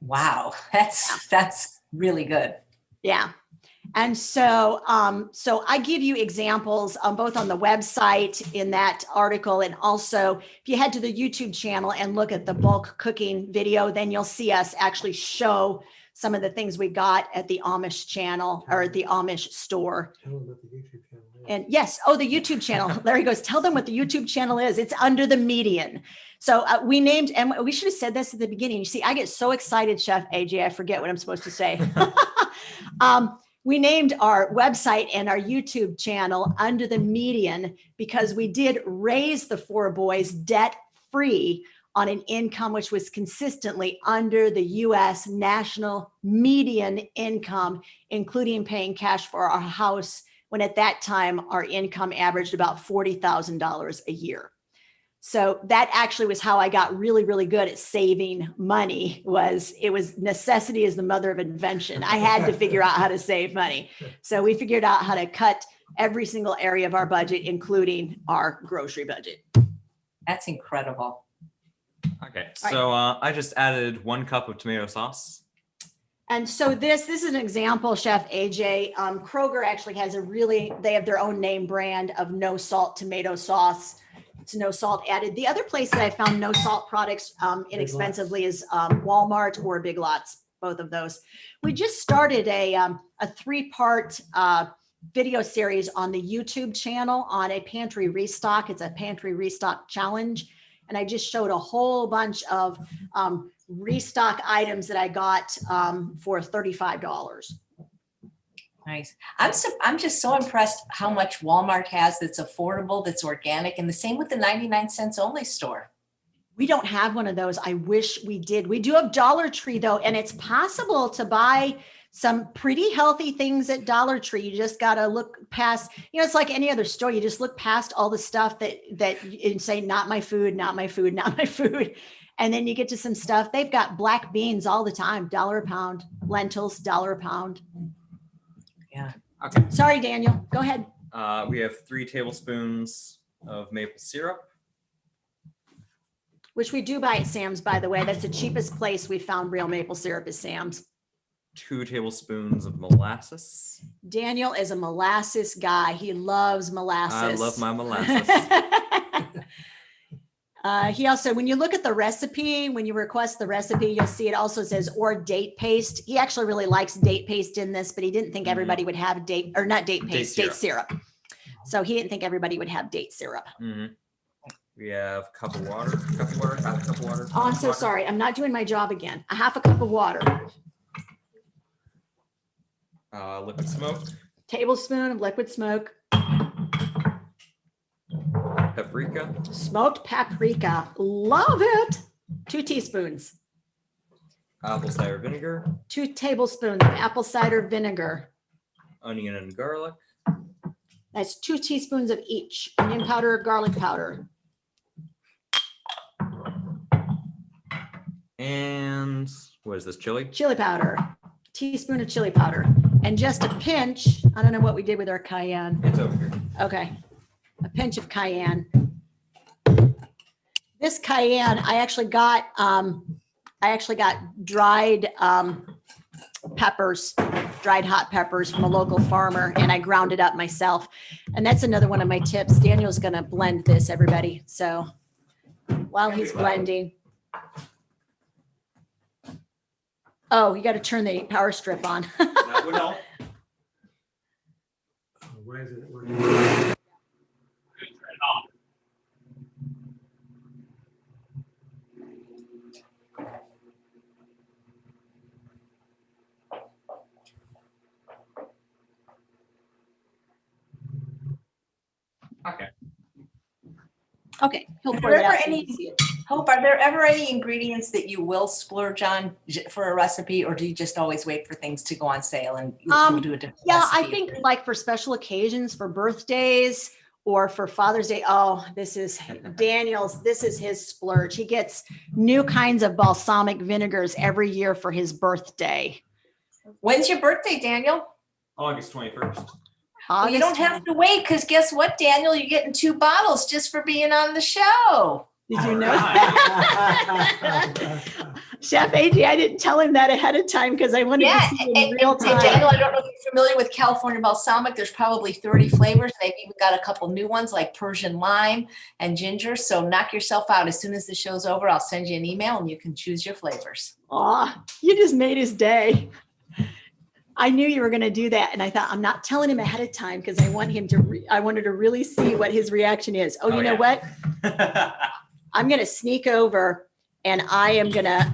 Wow, that's really good. Yeah. And so, so I give you examples both on the website in that article, and also if you head to the YouTube channel and look at the bulk cooking video, then you'll see us actually show some of the things we got at the Amish channel or the Amish store. Tell them what the YouTube channel is. And yes, oh, the YouTube channel. Larry goes, tell them what the YouTube channel is. It's Under the Median. So we named, and we should have said this at the beginning. You see, I get so excited, Chef AJ, I forget what I'm supposed to say. We named our website and our YouTube channel Under the Median because we did raise the 4 boys debt free on an income which was consistently under the US national median income, including paying cash for our house, when at that time our income averaged about $40,000 a year. So that actually was how I got really, really good at saving money. It was necessity is the mother of invention. I had to figure out how to save money. So we figured out how to cut every single area of our budget, including our grocery budget. That's incredible. Okay, so I just added 1 cup of tomato sauce. And so this is an example, Chef AJ. Kroger actually has they have their own name brand of no salt tomato sauce. It's no salt added. The other place that I found no salt products inexpensively is Walmart or Big Lots, both of those. We just started a 3-part video series on the YouTube channel on a pantry restock. It's a pantry restock challenge. And I just showed a whole bunch of restock items that I got for $35. Nice. I'm just so impressed how much Walmart has that's affordable, that's organic, and the same with the 99 cents only store. We don't have one of those. I wish we did. We do have Dollar Tree though, and it's possible to buy some pretty healthy things at Dollar Tree. You just got to look past, it's like any other store. You just look past all the stuff that you say, not my food, not my food, not my food. And then you get to some stuff. They've got black beans all the time, $1 a pound, lentils, $1 a pound. Yeah. Okay. Sorry, Daniel, go ahead. We have 3 tablespoons of maple syrup. Which we do buy at Sam's, by the way. That's the cheapest place we found real maple syrup is Sam's. 2 tablespoons of molasses. Daniel is a molasses guy. He loves molasses. I love my molasses. He also, when you look at the recipe, when you request the recipe, you'll see it also says or date paste. He actually really likes date paste in this, but he didn't think everybody would have date syrup. So he didn't think everybody would have date syrup. Mm-hmm. We have a cup of water, half a cup of water. Oh, I'm so sorry. I'm not doing my job again. A half a cup of water. Liquid smoke. Tablespoon of liquid smoke. Paprika. Smoked paprika. Love it. 2 teaspoons. Apple cider vinegar. 2 tablespoons of apple cider vinegar. Onion and garlic. That's 2 teaspoons of each. Onion powder, garlic powder. And what is this, chili? Chili powder. Teaspoon of chili powder. And just a pinch. I don't know what we did with our cayenne. It's over here. Okay. A pinch of cayenne. This cayenne, I actually got dried peppers, dried hot peppers from a local farmer, and I ground it up myself. And that's another one of my tips. Daniel's going to blend this, everybody. So while he's blending. Oh, you got to turn the power strip on. That would help. Why isn't it working? Okay. Okay. He'll Are pour there that out ever so you any- can see it. Hope, are there ever any ingredients that you will splurge on for a recipe, or do you just always wait for things to go on sale and you'll do a different Yeah, recipe? I think like for special occasions, for birthdays or for Father's Day. Oh, this is Daniel's. This is his splurge. He gets new kinds of balsamic vinegars every year for his birthday. When's your birthday, Daniel? August 21st. Well, you August don't have to wait because guess what, Daniel? You're getting 2 bottles just for being on the show. Did you All know? right. Chef AJ, I didn't tell him that ahead of time because I wanted Yeah, to see it in real and time. Daniel, I don't know if you're familiar with California balsamic. There's probably 30 flavors. They've even got a couple new ones like Persian lime and ginger. So knock yourself out. As soon as the show's over, I'll send you an email and you can choose your flavors. Aw, you just made his day. I knew you were going to do that. And I thought, I'm not telling him ahead of time because I want him to, I wanted to really see what his reaction is. Oh, you know what? I'm going to sneak over and I am going to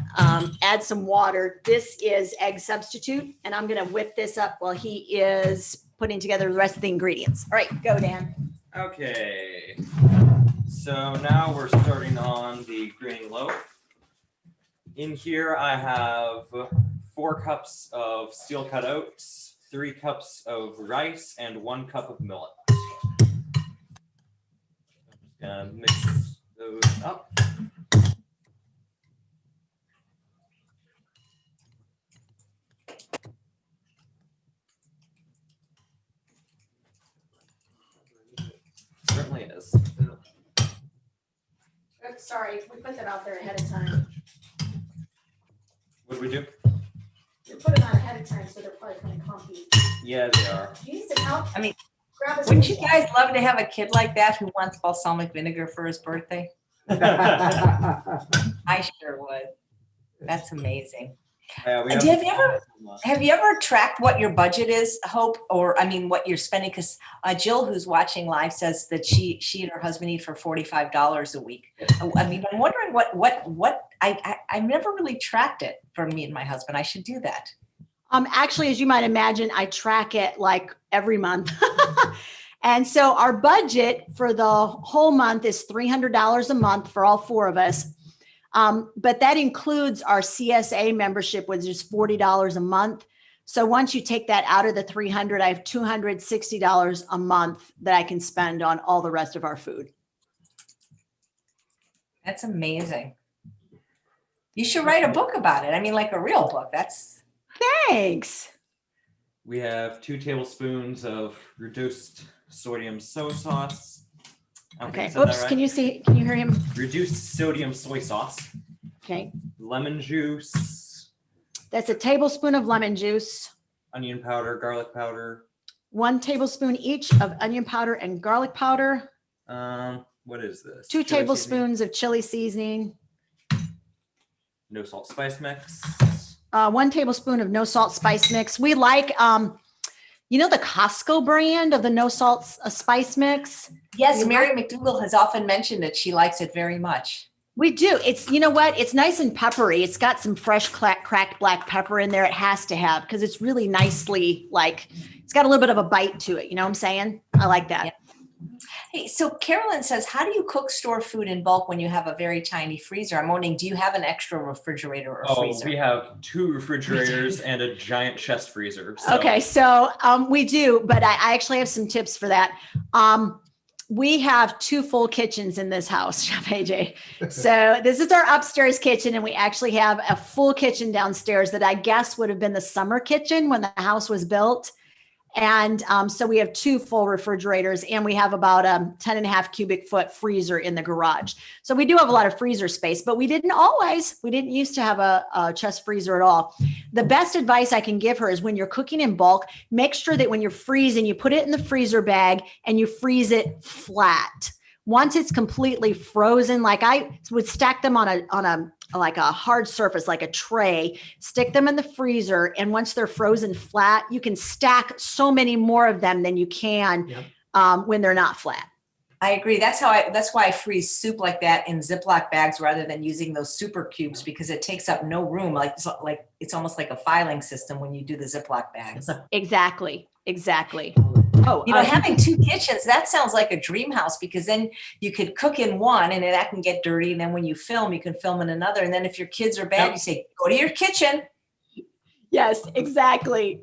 add some water. This is egg substitute, and I'm going to whip this up while he is putting together the rest of the ingredients. All right, go, Dan. Okay. So now we're starting on the grain loaf. In here, I have 4 cups of steel cut oats, 3 cups of rice, and 1 cup of millet. I'm just gonna mix those up. Certainly is. Oops, sorry, we put that out there ahead of time. What do we do? We put it on ahead of time, so they're probably kind of comfy. Yeah, they are. Do you need some help? I mean, grab us. Wouldn't you guys love to have a kid like that who wants balsamic vinegar for his birthday? I sure would. That's amazing. Yeah, we Have you ever tracked what your budget is, Hope, or I mean, what you're spending? Because Jill, who's watching live, says that she and her husband eat for $45 a week. I mean, I'm wondering what I never really tracked it for me and my husband. I should do that. Actually, as you might imagine, I track it like every month. And so our budget for the whole month is $300 a month for all 4 of us. But that includes our CSA membership, which is $40 a month. So once you take that out of the 300, I have $260 a month that I can spend on all the rest of our food. That's amazing. You should write a book about it. I mean, like a real book. That's Thanks. We have 2 tablespoons of reduced sodium soy sauce. I don't think I Okay. said that Oops. right. Can you hear him? Reduced sodium soy sauce, Okay. lemon juice, That's a tablespoon of lemon juice, onion powder, garlic powder. 1 tablespoon each of onion powder and garlic powder, What is this? 2 Chili seasoning, tablespoons of chili seasoning, no salt spice mix. 1 tablespoon of no salt spice mix. We like, the Costco brand of the no salt spice mix. yes. Mary McDougall has often mentioned that she likes it very much. We do. It's, you know what? It's nice and peppery. It's got some fresh cracked black pepper in there. It has to have, because it's really nicely, like, it's got a little bit of a bite to it. You know what I'm saying? I like that. Yeah. Hey, so Carolyn says, how do you store food in bulk when you have a very tiny freezer? I'm wondering, do you have an extra refrigerator or freezer? We have 2 refrigerators and a giant chest freezer. So. Okay, so we do, but I actually have some tips for that. We have 2 full kitchens in this house, Chef AJ. So this is our upstairs kitchen, and we actually have a full kitchen downstairs that I guess would have been the summer kitchen when the house was built. And so we have 2 full refrigerators, and we have about a 10.5 cubic foot freezer in the garage. So we do have a lot of freezer space, but we didn't used to have a chest freezer at all. The best advice I can give her is when you're cooking in bulk, make sure that when you're freezing, you put it in the freezer bag and you freeze it flat. Once it's completely frozen, like I would stack them on a like a hard surface, like a tray, stick them in the freezer. And once they're frozen flat, you can stack so many more of them than you can when they're not flat. I agree. That's why I freeze soup like that in Ziploc bags rather than using those super cubes, because it takes up no room. Like it's almost like a filing system when you do the Ziploc bags. Exactly. Oh, having 2 kitchens, that sounds like a dream house, because then you could cook in one and that can get dirty. And then when you film, you can film in another. And then if your kids are bad, you say, go to your kitchen. Yes, exactly.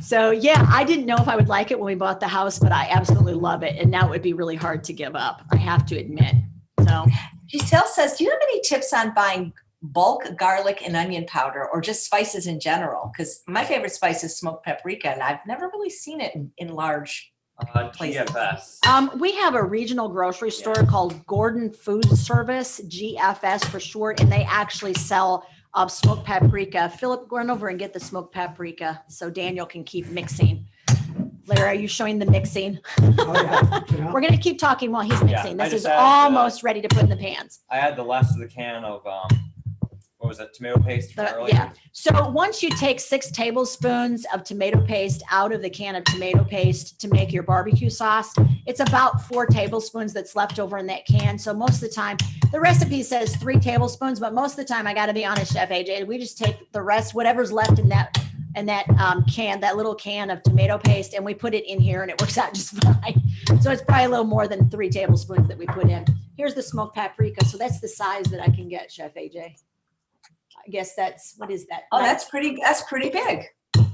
So yeah, I didn't know if I would like it when we bought the house, but I absolutely love it. And now it would be really hard to give up, I have to admit. So Giselle says, do you have any tips on buying bulk garlic and onion powder, or just spices in general? Because my favorite spice is smoked paprika, and I've never really seen it in large places. GFS. We have a regional grocery store called Gordon Food Service, GFS for short, and they actually sell smoked paprika. Philip, go on over and get the smoked paprika so Daniel can keep mixing. Larry, are you showing the mixing? Oh, yeah. We're going to keep talking while he's mixing. I This just is add almost ready to put in the pans. I had the last of the can of what was it, tomato paste from earlier? Yeah. So once you take 6 tablespoons of tomato paste out of the can of tomato paste to make your barbecue sauce, it's about 4 tablespoons that's left over in that can. So most of the time, the recipe says 3 tablespoons, but most of the time, I got to be honest, Chef AJ, we just take the rest, whatever's left in that can, that little can of tomato paste, and we put it in here, and it works out just fine. So it's probably a little more than 3 tablespoons that we put in. Here's the smoked paprika. So that's the size that I can get, Chef AJ. I guess that's, what is that? Oh, that's pretty big.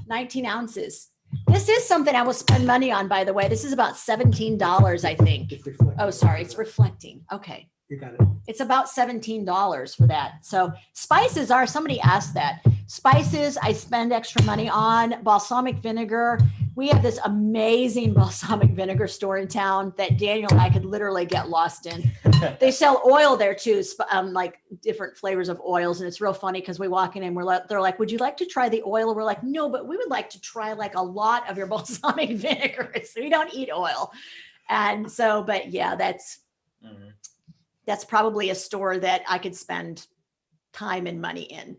19 ounces. This is something I will spend money on, by the way. This is about $17, I think. It's reflecting. Oh, sorry. It's reflecting. Okay. You got it. It's about $17 for that. So spices are, somebody asked that. Spices, I spend extra money on. Balsamic vinegar. We have this amazing balsamic vinegar store in town that Daniel and I could literally get lost in. They sell oil there too, like different flavors of oils. And it's real funny because we walk in and they're like, would you like to try the oil? We're like, no, but we would like to try like a lot of your balsamic vinegar. So we don't eat oil. And so, but yeah, that's probably a store that I could spend time and money in.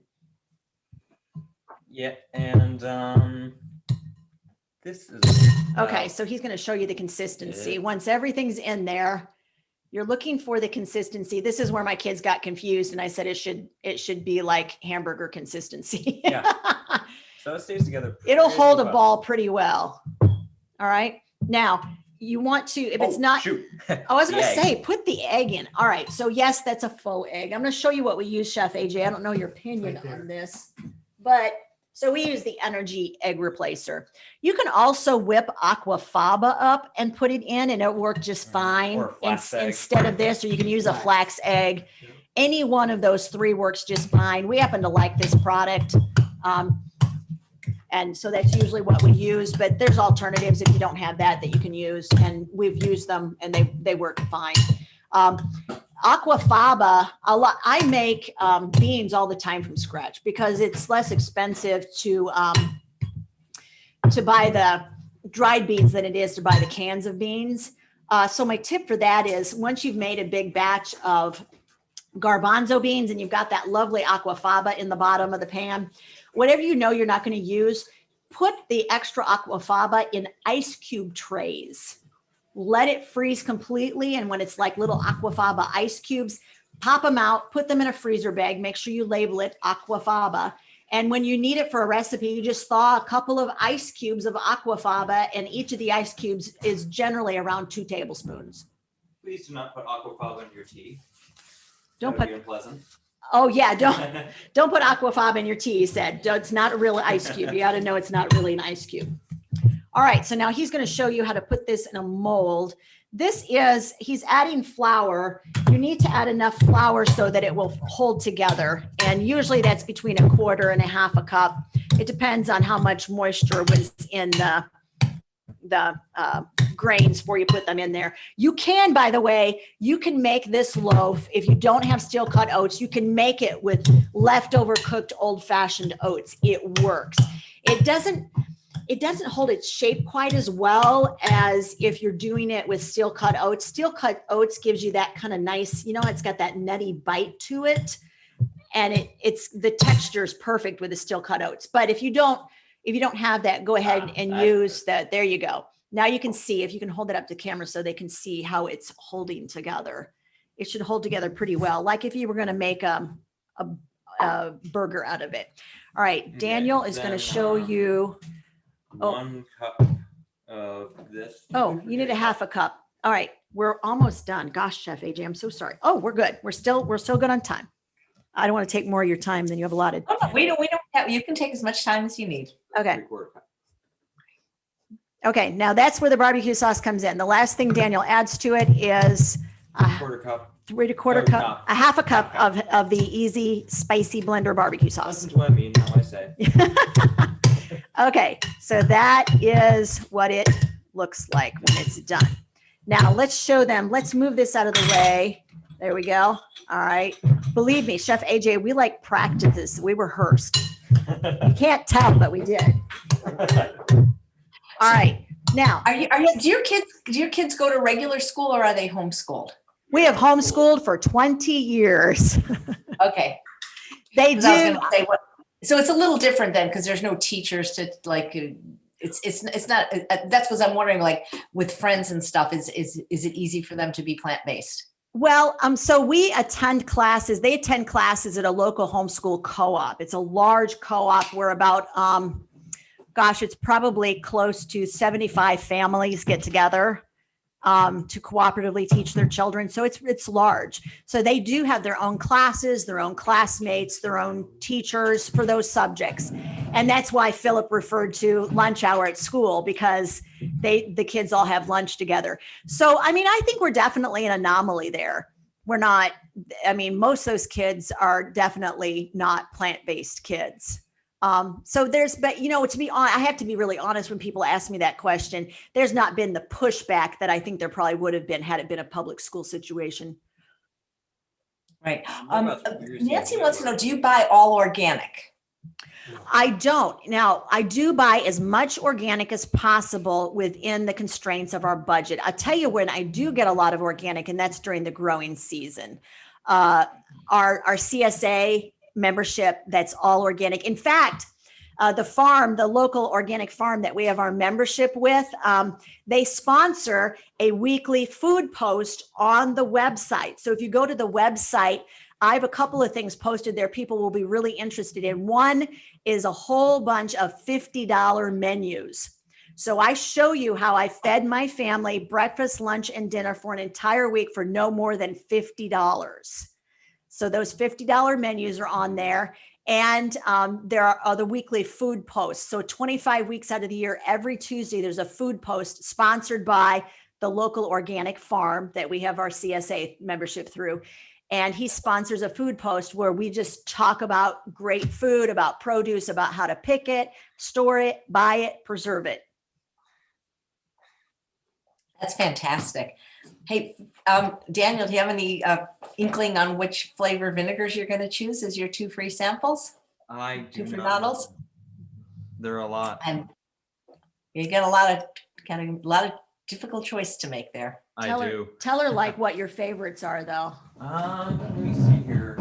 Yeah, and this is Okay, so he's going to show you the consistency. Yeah. Once everything's in there, you're looking for the consistency. This is where my kids got confused, and I said it should be like hamburger consistency. Yeah. So it stays together. It'll pretty hold a well. ball pretty well. All right. Now you want to, if it's not, shoot. I was going to The egg. say, put the egg in. All right. So yes, that's a faux egg. I'm going to show you what we use, Chef AJ. I don't know your opinion Right there. on this, but so we use the energy egg replacer. You can also whip aquafaba up and put it in, and it'll work just fine Or a flax egg. instead of this, or you can use a flax egg. Yeah. Any one of those 3 works just fine. We happen to like this product. And so that's usually what we use, but there's alternatives if you don't have that you can use, and we've used them and they work fine. Aquafaba, I make beans all the time from scratch because it's less expensive to buy the dried beans than it is to buy the cans of beans. So my tip for that is once you've made a big batch of garbanzo beans and you've got that lovely aquafaba in the bottom of the pan, whatever you know you're not going to use, put the extra aquafaba in ice cube trays. Let it freeze completely. And when it's like little aquafaba ice cubes, pop them out, put them in a freezer bag, make sure you label it aquafaba. And when you need it for a recipe, you just thaw a couple of ice cubes of aquafaba, and each of the ice cubes is generally around 2 tablespoons. Please do not put aquafaba in your tea. Don't That would put, be unpleasant. oh yeah, don't put aquafaba in your tea, he said. It's not a real ice cube. You got to know it's not really an ice cube. All right, so now he's going to show you how to put this in a mold. He's adding flour. You need to add enough flour so that it will hold together. And usually that's between 1/4 and 1/2 cup. It depends on how much moisture was in the grains before you put them in there. You can, by the way, you can make this loaf. If you don't have steel cut oats, you can make it with leftover cooked old fashioned oats. It works. It doesn't hold its shape quite as well as if you're doing it with steel cut oats. Steel cut oats gives you that kind of nice, it's got that nutty bite to it. And it's the texture is perfect with the steel cut oats. But if you don't have that, go ahead and use that. There you go. Now you can see, if you can hold it up to camera so they can see how it's holding together. It should hold together pretty well. Like if you were going to make a burger out of it. All right. Daniel is going to show you. 1 cup of this. Oh, you need 1/2 cup. All right. We're almost done. Gosh, Chef AJ, I'm so sorry. Oh, we're good. We're still good on time. I don't want to take more of your time than you have allotted. Oh, no, we don't have, you can take as much time as you need. Okay. 3/4 cup. Okay. Now that's where the barbecue sauce comes in. The last thing Daniel adds to it is 1/4 cup 3/4 cup, a half a cup of the easy spicy blender barbecue sauce. Listen to what I mean, not what I say. Okay, so that is what it looks like when it's done. Now let's show them. Let's move this out of the way. There we go. All right. Believe me, Chef AJ, we like practice this. We rehearsed. You can't tell, but we did. All right. Now, do your kids go to regular school or are they homeschooled? we have homeschooled for 20 years. Okay. They 'Cause I was do. gonna say, so it's a little different then because there's no teachers to like. It's not. That's what I'm wondering. Like with friends and stuff, is it easy for them to be plant-based? Well, so we attend classes. They attend classes at a local homeschool co-op. It's a large co-op where about, it's probably close to 75 families get together to cooperatively teach their children. So it's large. So they do have their own classes, their own classmates, their own teachers for those subjects. And that's why Philip referred to lunch hour at school, because the kids all have lunch together. So, I mean, I think we're definitely an anomaly there. We're not, most of those kids are definitely not plant-based kids. So but to be honest, I have to be really honest when people ask me that question, there's not been the pushback that I think there probably would have been had it been a public school situation. Right. Nancy wants to know, do you buy all organic? I don't. Now, I do buy as much organic as possible within the constraints of our budget. I'll tell you when I do get a lot of organic, and that's during the growing season. Our CSA membership, that's all organic. In fact, the local organic farm that we have our membership with, they sponsor a weekly food post on the website. So if you go to the website, I have a couple of things posted there people will be really interested in. One is a whole bunch of $50 menus. So I show you how I fed my family breakfast, lunch, and dinner for an entire week for no more than $50. So those $50 menus are on there. And there are the weekly food posts. So 25 weeks out of the year, every Tuesday, there's a food post sponsored by the local organic farm that we have our CSA membership through. And he sponsors a food post where we just talk about great food, about produce, about how to pick it, store it, buy it, preserve it. That's fantastic. Hey, Daniel, do you have any inkling on which flavor vinegars you're going to choose as your 2 free samples? I do Two for not. bottles? There are a lot. And you got a lot of difficult choice to make there. I do. Tell her like what your favorites are though. Let me see here.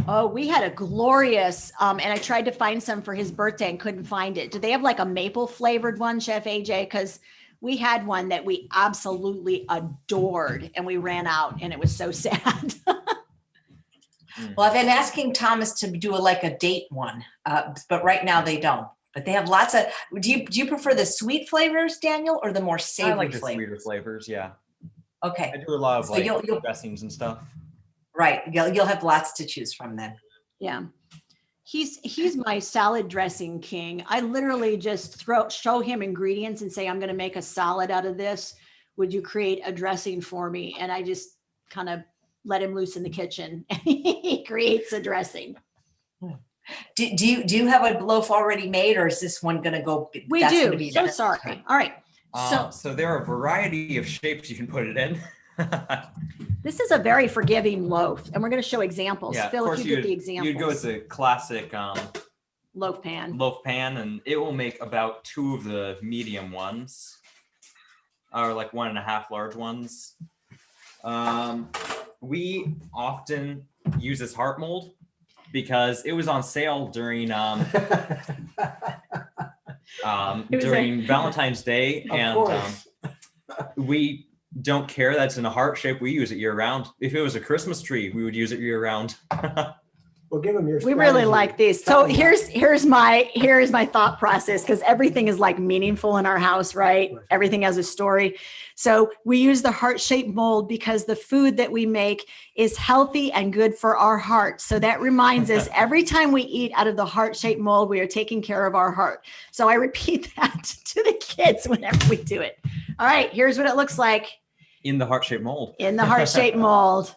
Oh, we had a glorious, and I tried to find some for his birthday and couldn't find it. Do they have like a maple flavored one, Chef AJ? Because we had one that we absolutely adored and we ran out and it was so sad. Well, I've been asking Thomas to do a date one, but right now they don't. But they have lots of. Do you prefer the sweet flavors, Daniel, or the more savory I like the flavors? sweeter flavors. Yeah. Okay. I do a lot of So like you'll dressings and stuff. right. You'll have lots to choose from then. Yeah. He's my salad dressing king. I literally just show him ingredients and say, I'm going to make a salad out of this. Would you create a dressing for me? And I just kind of let him loose in the kitchen and he creates a dressing. Do you have a loaf already made, or is this one going to go? We that's do. gonna be So done? sorry. All right. So there are a variety of shapes you can put it in. This is a very forgiving loaf, and we're going to show examples. Yeah, Phil, of course if you get the examples. You'd go with the classic loaf pan. loaf pan, and it will make about 2 of the medium ones, or like 1.5 large ones. We often use this heart mold because it was on sale during during Valentine's Day, and we don't care that's in a heart shape. We use it year round. If it was a Christmas tree, we would use it year round. Well, give them your. We really strategy. like these. So here's my thought process, because everything is like meaningful in our house, right? Everything has a story. So we use the heart-shaped mold because the food that we make is healthy and good for our heart. So that reminds us every time we eat out of the heart-shaped mold, we are taking care of our heart. So I repeat that to the kids whenever we do it. All right, here's what it looks like In the heart-shaped mold. in the heart-shaped mold.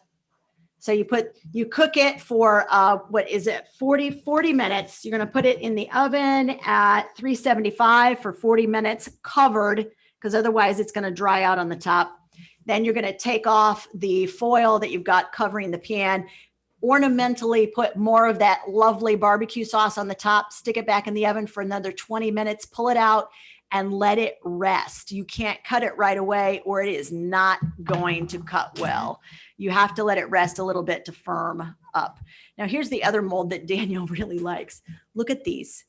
So you cook it for, what is it? 40 minutes. You're going to put it in the oven at 375 for 40 minutes covered, because otherwise it's going to dry out on the top. Then you're going to take off the foil that you've got covering the pan, ornamentally put more of that lovely barbecue sauce on the top, stick it back in the oven for another 20 minutes, pull it out and let it rest. You can't cut it right away or it is not going to cut well. You have to let it rest a little bit to firm up. Now here's the other mold that Daniel really likes. Look at these.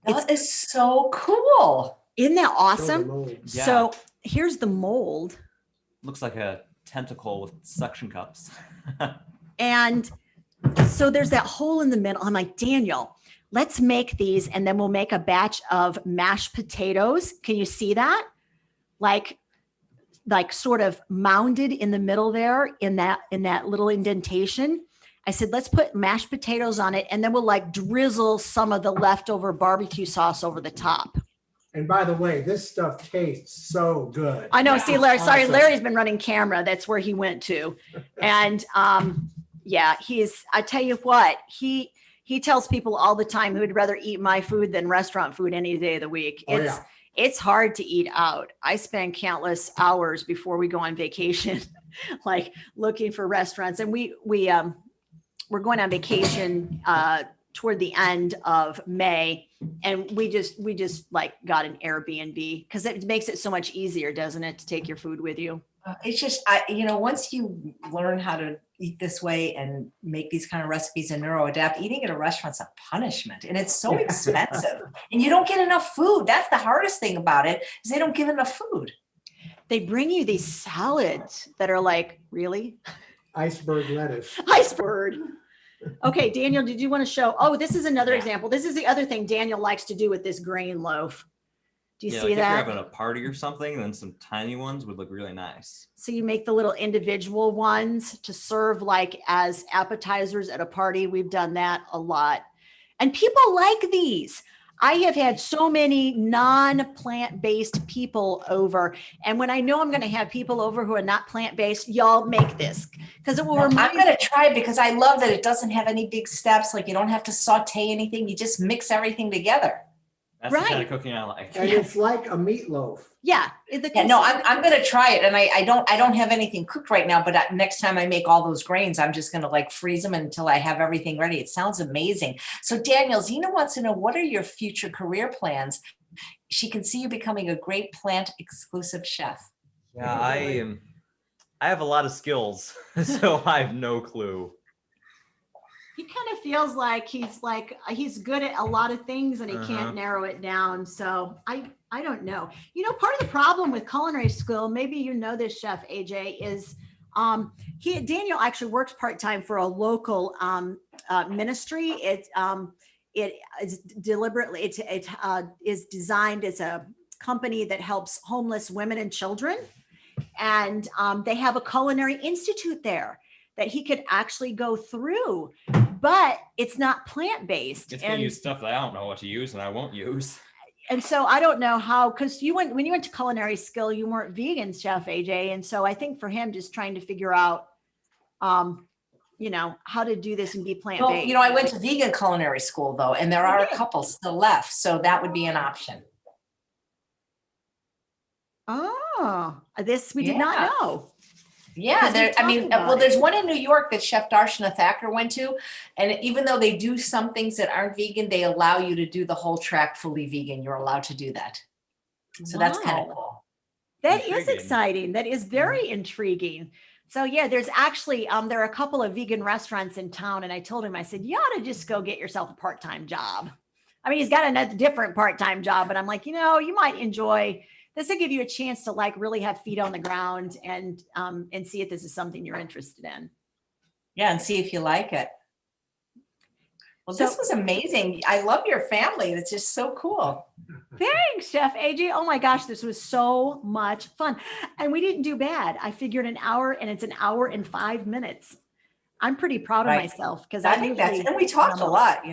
That is so cool. Isn't that Show the awesome? mold. Yeah. So here's the mold. Looks like a tentacle with suction cups. And so there's that hole in the middle. I'm like, Daniel, let's make these and then we'll make a batch of mashed potatoes. Can you see that? Like sort of mounded in the middle there in that little indentation. I said, let's put mashed potatoes on it and then we'll like drizzle some of the leftover barbecue sauce over the top. And by the way, this stuff tastes so good. I know. See, Larry, sorry, Awesome. Larry's been running camera. That's where he went to. And yeah, I tell you what, he tells people all the time who would rather eat my food than restaurant food any day of the week. Oh, yeah. It's hard to eat out. I spend countless hours before we go on vacation, like looking for restaurants. And we're going on vacation toward the end of May. And we just like got an Airbnb because it makes it so much easier, doesn't it, to take your food with you? It's just, once you learn how to eat this way and make these kind of recipes and neuroadapt, eating at a restaurant's a punishment and it's so expensive and you don't get enough food. That's the hardest thing about it is they don't give enough food. They bring you these salads that are like, really? Iceberg lettuce. Iceberg. Okay, Daniel, did you want to show? Oh, this is another example. This is the other thing Daniel likes to do with this grain loaf. Do you see like that? If you're having a party or something, then some tiny ones would look really nice. So you make the little individual ones to serve like as appetizers at a party. We've done that a lot. And people like these. I have had so many non-plant-based people over. And when I know I'm going to have people over who are not plant-based, y'all make this because it will remind I'm going to try it because I love that it doesn't have any big steps. Like you don't have to saute anything. You just mix everything together. That's the kind Right. of cooking I like. And it's like a meatloaf. Yeah. Yeah, no, I'm going to try it. And I don't have anything cooked right now, but next time I make all those grains, I'm just going to like freeze them until I have everything ready. It sounds amazing. So Daniel, Zena wants to know, what are your future career plans? She can see you becoming a great plant exclusive chef. Yeah, I have a lot of skills, so I have no clue. He kind of feels like he's good at a lot of things and he can't narrow it down. So I don't know. Part of the problem with culinary school, maybe you know this, Chef AJ, is Daniel actually works part-time for a local ministry. It is deliberately it is designed as a company that helps homeless women and children, and they have a culinary institute there that he could actually go through, but it's not plant-based. It's going to use stuff that I don't know what to use and I won't use. And so I don't know how, because when you went to culinary school, you weren't vegan, Chef AJ. And so I think for him, just trying to figure out, how to do this and be plant-based. Well, I went to vegan culinary school though, and there are a couple still left. So that would be an option. Oh, this we did not know. Yeah, there's one in New York that Chef Darshana Thacker went to, and even though they do some things that aren't vegan, they allow you to do the whole track fully vegan. You're allowed to do that. So that's kind of cool. That is Intriguing. exciting. That is very intriguing. So yeah, there's actually, there are a couple of vegan restaurants in town. And I told him, I said, you ought to just go get yourself a part-time job. I mean, he's got a different part-time job, but I'm like, you might enjoy this. Will give you a chance to like really have feet on the ground and see if this is something you're interested in. Yeah, and see if you like it. Well, So- this was amazing. I love your family. It's just so cool. Thanks, Chef AJ. Oh my gosh, this was so much fun. And we didn't do bad. I figured an hour and it's an hour and 5 minutes. I'm pretty proud of Right. myself because I think and we talked a lot,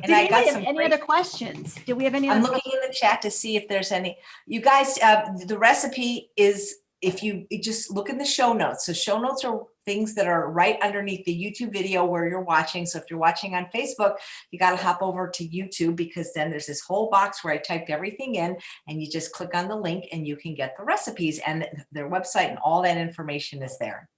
And I got some any other questions? Do we have any I'm other looking in the chat to see if there's any. You guys, the recipe is if you just look in the show notes. So show notes are things that are right underneath the YouTube video where you're watching. So if you're watching on Facebook, you got to hop over to YouTube, because then there's this whole box where I typed everything in, and you just click on the link and you can get the recipes and their website, and all that information is there.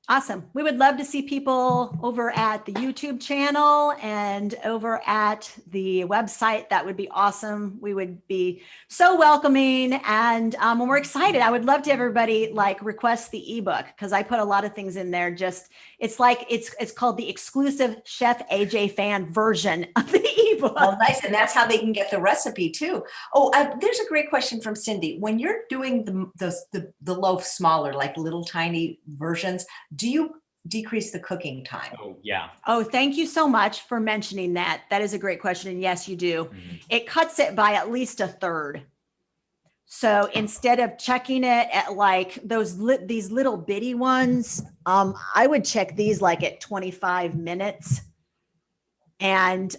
Awesome. We would love to see people over at the YouTube channel and over at the website. That would be awesome. We would be so welcoming. And when we're excited, I would love to everybody like request the ebook, because I put a lot of things in there. Just it's like it's called the exclusive Chef AJ fan version of the ebook. Oh, nice. And that's how they can get the recipe too. Oh, there's a great question from Cindy. When you're doing the loaf smaller, like little tiny versions, do you decrease the cooking time? Oh, yeah. Oh, thank you so much for mentioning that. That is a great question. And yes, you do. Mhm. It cuts it by at least a third. So instead of checking it at like these little bitty ones, I would check these like at 25 minutes. And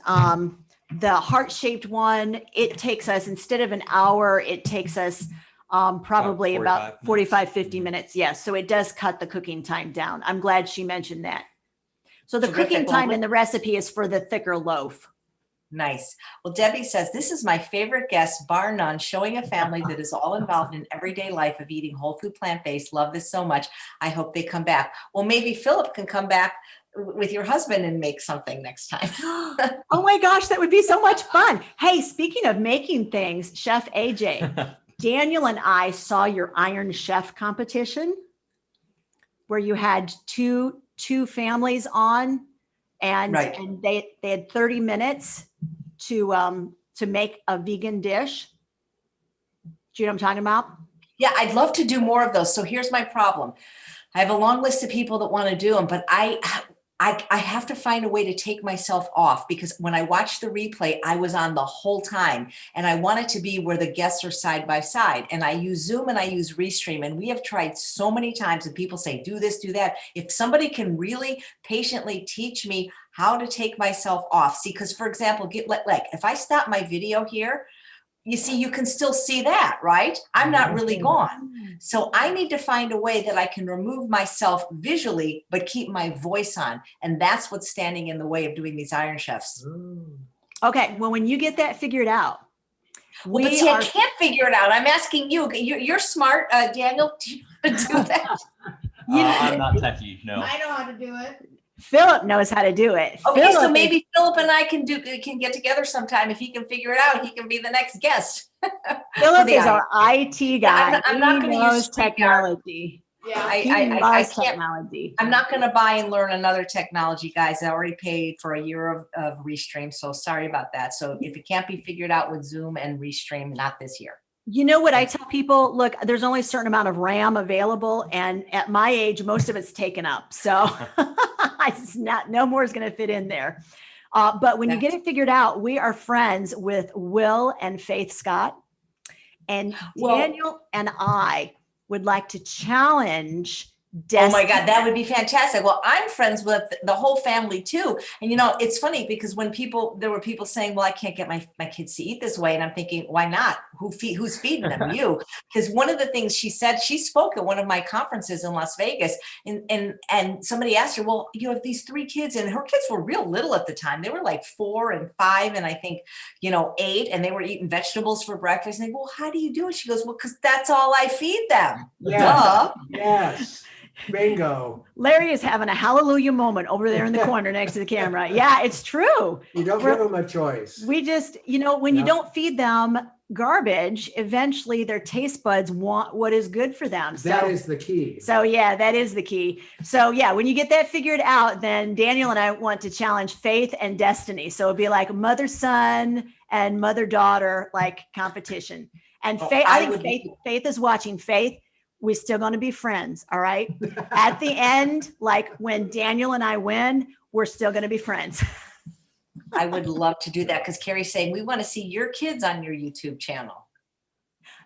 the heart-shaped one, it takes us, instead of an hour, it takes us probably about 45, 50 minutes. Yes. So it does cut the cooking time down. I'm glad she mentioned that. So the Terrific. cooking time in the recipe is for the thicker loaf. Nice. Well, Debbie says, this is my favorite guest, bar none, showing a family that is all involved in everyday life of eating whole food, plant-based. Love this so much. I hope they come back. Well, maybe Philip can come back with your husband and make something next time. Oh my gosh, that would be so much fun. Hey, speaking of making things, Chef AJ, Daniel and I saw your Iron Chef competition where you had two families on, and Right. and they had 30 minutes to make a vegan dish. Do you know what I'm talking about? Yeah, I'd love to do more of those. So here's my problem. I have a long list of people that want to do them, but I have to find a way to take myself off, because when I watched the replay, I was on the whole time, and I want it to be where the guests are side by side. And I use Zoom and I use Restream, and we have tried so many times, and people say, do this, do that. If somebody can really patiently teach me how to take myself off. See, because for example, like if I stop my video here, you see, you can still see that, right? I'm not really gone. So I need to find a way that I can remove myself visually, but keep my voice on. And that's what's standing in the way of doing these Iron Chefs. Okay, well, when you get that figured out, Well, but see, I can't figure it out. I'm asking you. You're smart, Daniel. Do you know how to do that? I'm not techie, no. I know how to do it. Philip knows how to do it. Okay, Philip so maybe Philip and I can get together sometime. If he can figure it out, he can be the next guest. Philip is our IT guy. I'm not He going to knows use technology. Yeah. He I loves can't. technology. I'm not going to buy and learn another technology, guys. I already paid for a year of Restream, so sorry about that. So if it can't be figured out with Zoom and Restream, not this year. You know what I tell people? Look, there's only a certain amount of RAM available, and at my age, most of it's taken up. So no more is going to fit in there. But when you get it figured out, we are friends with Will and Faith Scott, and Daniel and I would like to challenge Oh my God, that would be fantastic. Well, I'm friends with the whole family too. And you know, it's funny because when there were people saying, well, I can't get my kids to eat this way. And I'm thinking, why not? Who's feeding them? You. Because one of the things she said, she spoke at one of my conferences in Las Vegas, and somebody asked her, well, you have these 3 kids, and her kids were real little at the time. They were like 4 and 5, and I think, 8, and they were eating vegetables for breakfast. And they go, well, how do you do it? She goes, well, because that's all I feed them. Duh. Yes. Bingo. Larry is having a hallelujah moment over there in the corner next to the camera. Yeah, it's true. You don't give them a choice. We just, when you don't feed them garbage, eventually their taste buds want what is good for them. That is the key. So yeah, that is the key. So yeah, when you get that figured out, then Daniel and I want to challenge Faith and Destiny. So it'd be like mother-son and mother-daughter like competition. And Faith, I think Faith is watching. Faith, we're still going to be friends. All right. At the end, like when Daniel and I win, we're still going to be friends. I would love to do that because Carrie's saying, we want to see your kids on your YouTube channel.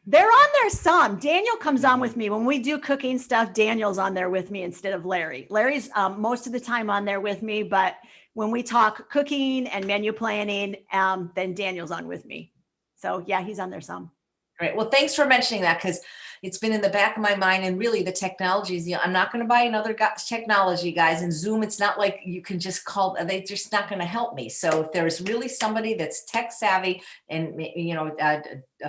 They're on there some. Daniel comes on with me. When we do cooking stuff, Daniel's on there with me instead of Larry. Larry's most of the time on there with me, but when we talk cooking and menu planning, then Daniel's on with me. So yeah, he's on there some. Great. Well, thanks for mentioning that because it's been in the back of my mind, and really the technologies. I'm not going to buy another technology, guys. And Zoom, it's not like you can just call. They're just not going to help me. So if there's really somebody that's tech savvy, and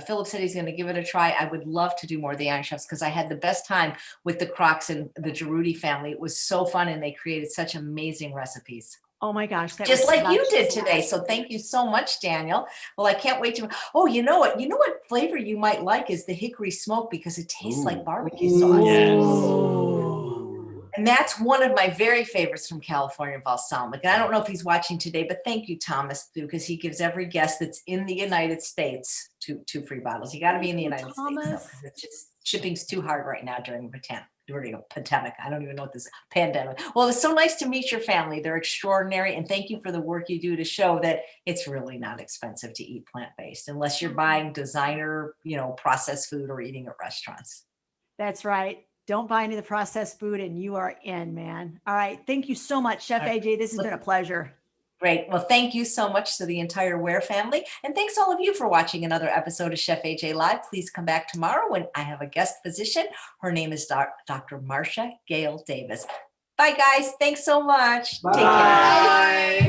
Philip said he's going to give it a try, I would love to do more of the Iron Chefs because I had the best time with the Crocs and the Giroudi family. It was so fun, and they created such amazing recipes. Oh my gosh. That Just was like you such did fun. today. So thank you so much, Daniel. Well, I can't wait to. Oh, you know what? You know what flavor you might like is the hickory smoke because it tastes like barbecue sauce. And that's one of my very favorites from California, balsamic. And I don't know if he's watching today, but thank you, Thomas, because he gives every guest that's in the United States two free bottles. You got to be in the United States, though, 'cause it's just shipping's too hard right now during a pandemic. I don't even know what this pandemic. Well, it's so nice to meet your family. They're extraordinary, and thank you for the work you do to show that it's really not expensive to eat plant-based unless you're buying designer, processed food or eating at restaurants. That's right. Don't buy any of the processed food and you are in, man. All right. Thank you so much, Chef All right. AJ. This has been a pleasure. Great. Well, thank you so much to the entire Ware family. And thanks all of you for watching another episode of Chef AJ Live. Please come back tomorrow when I have a guest physician. Her name is Dr. Marcia Gale Davis. Bye, guys. Thanks so much. Bye. Take care.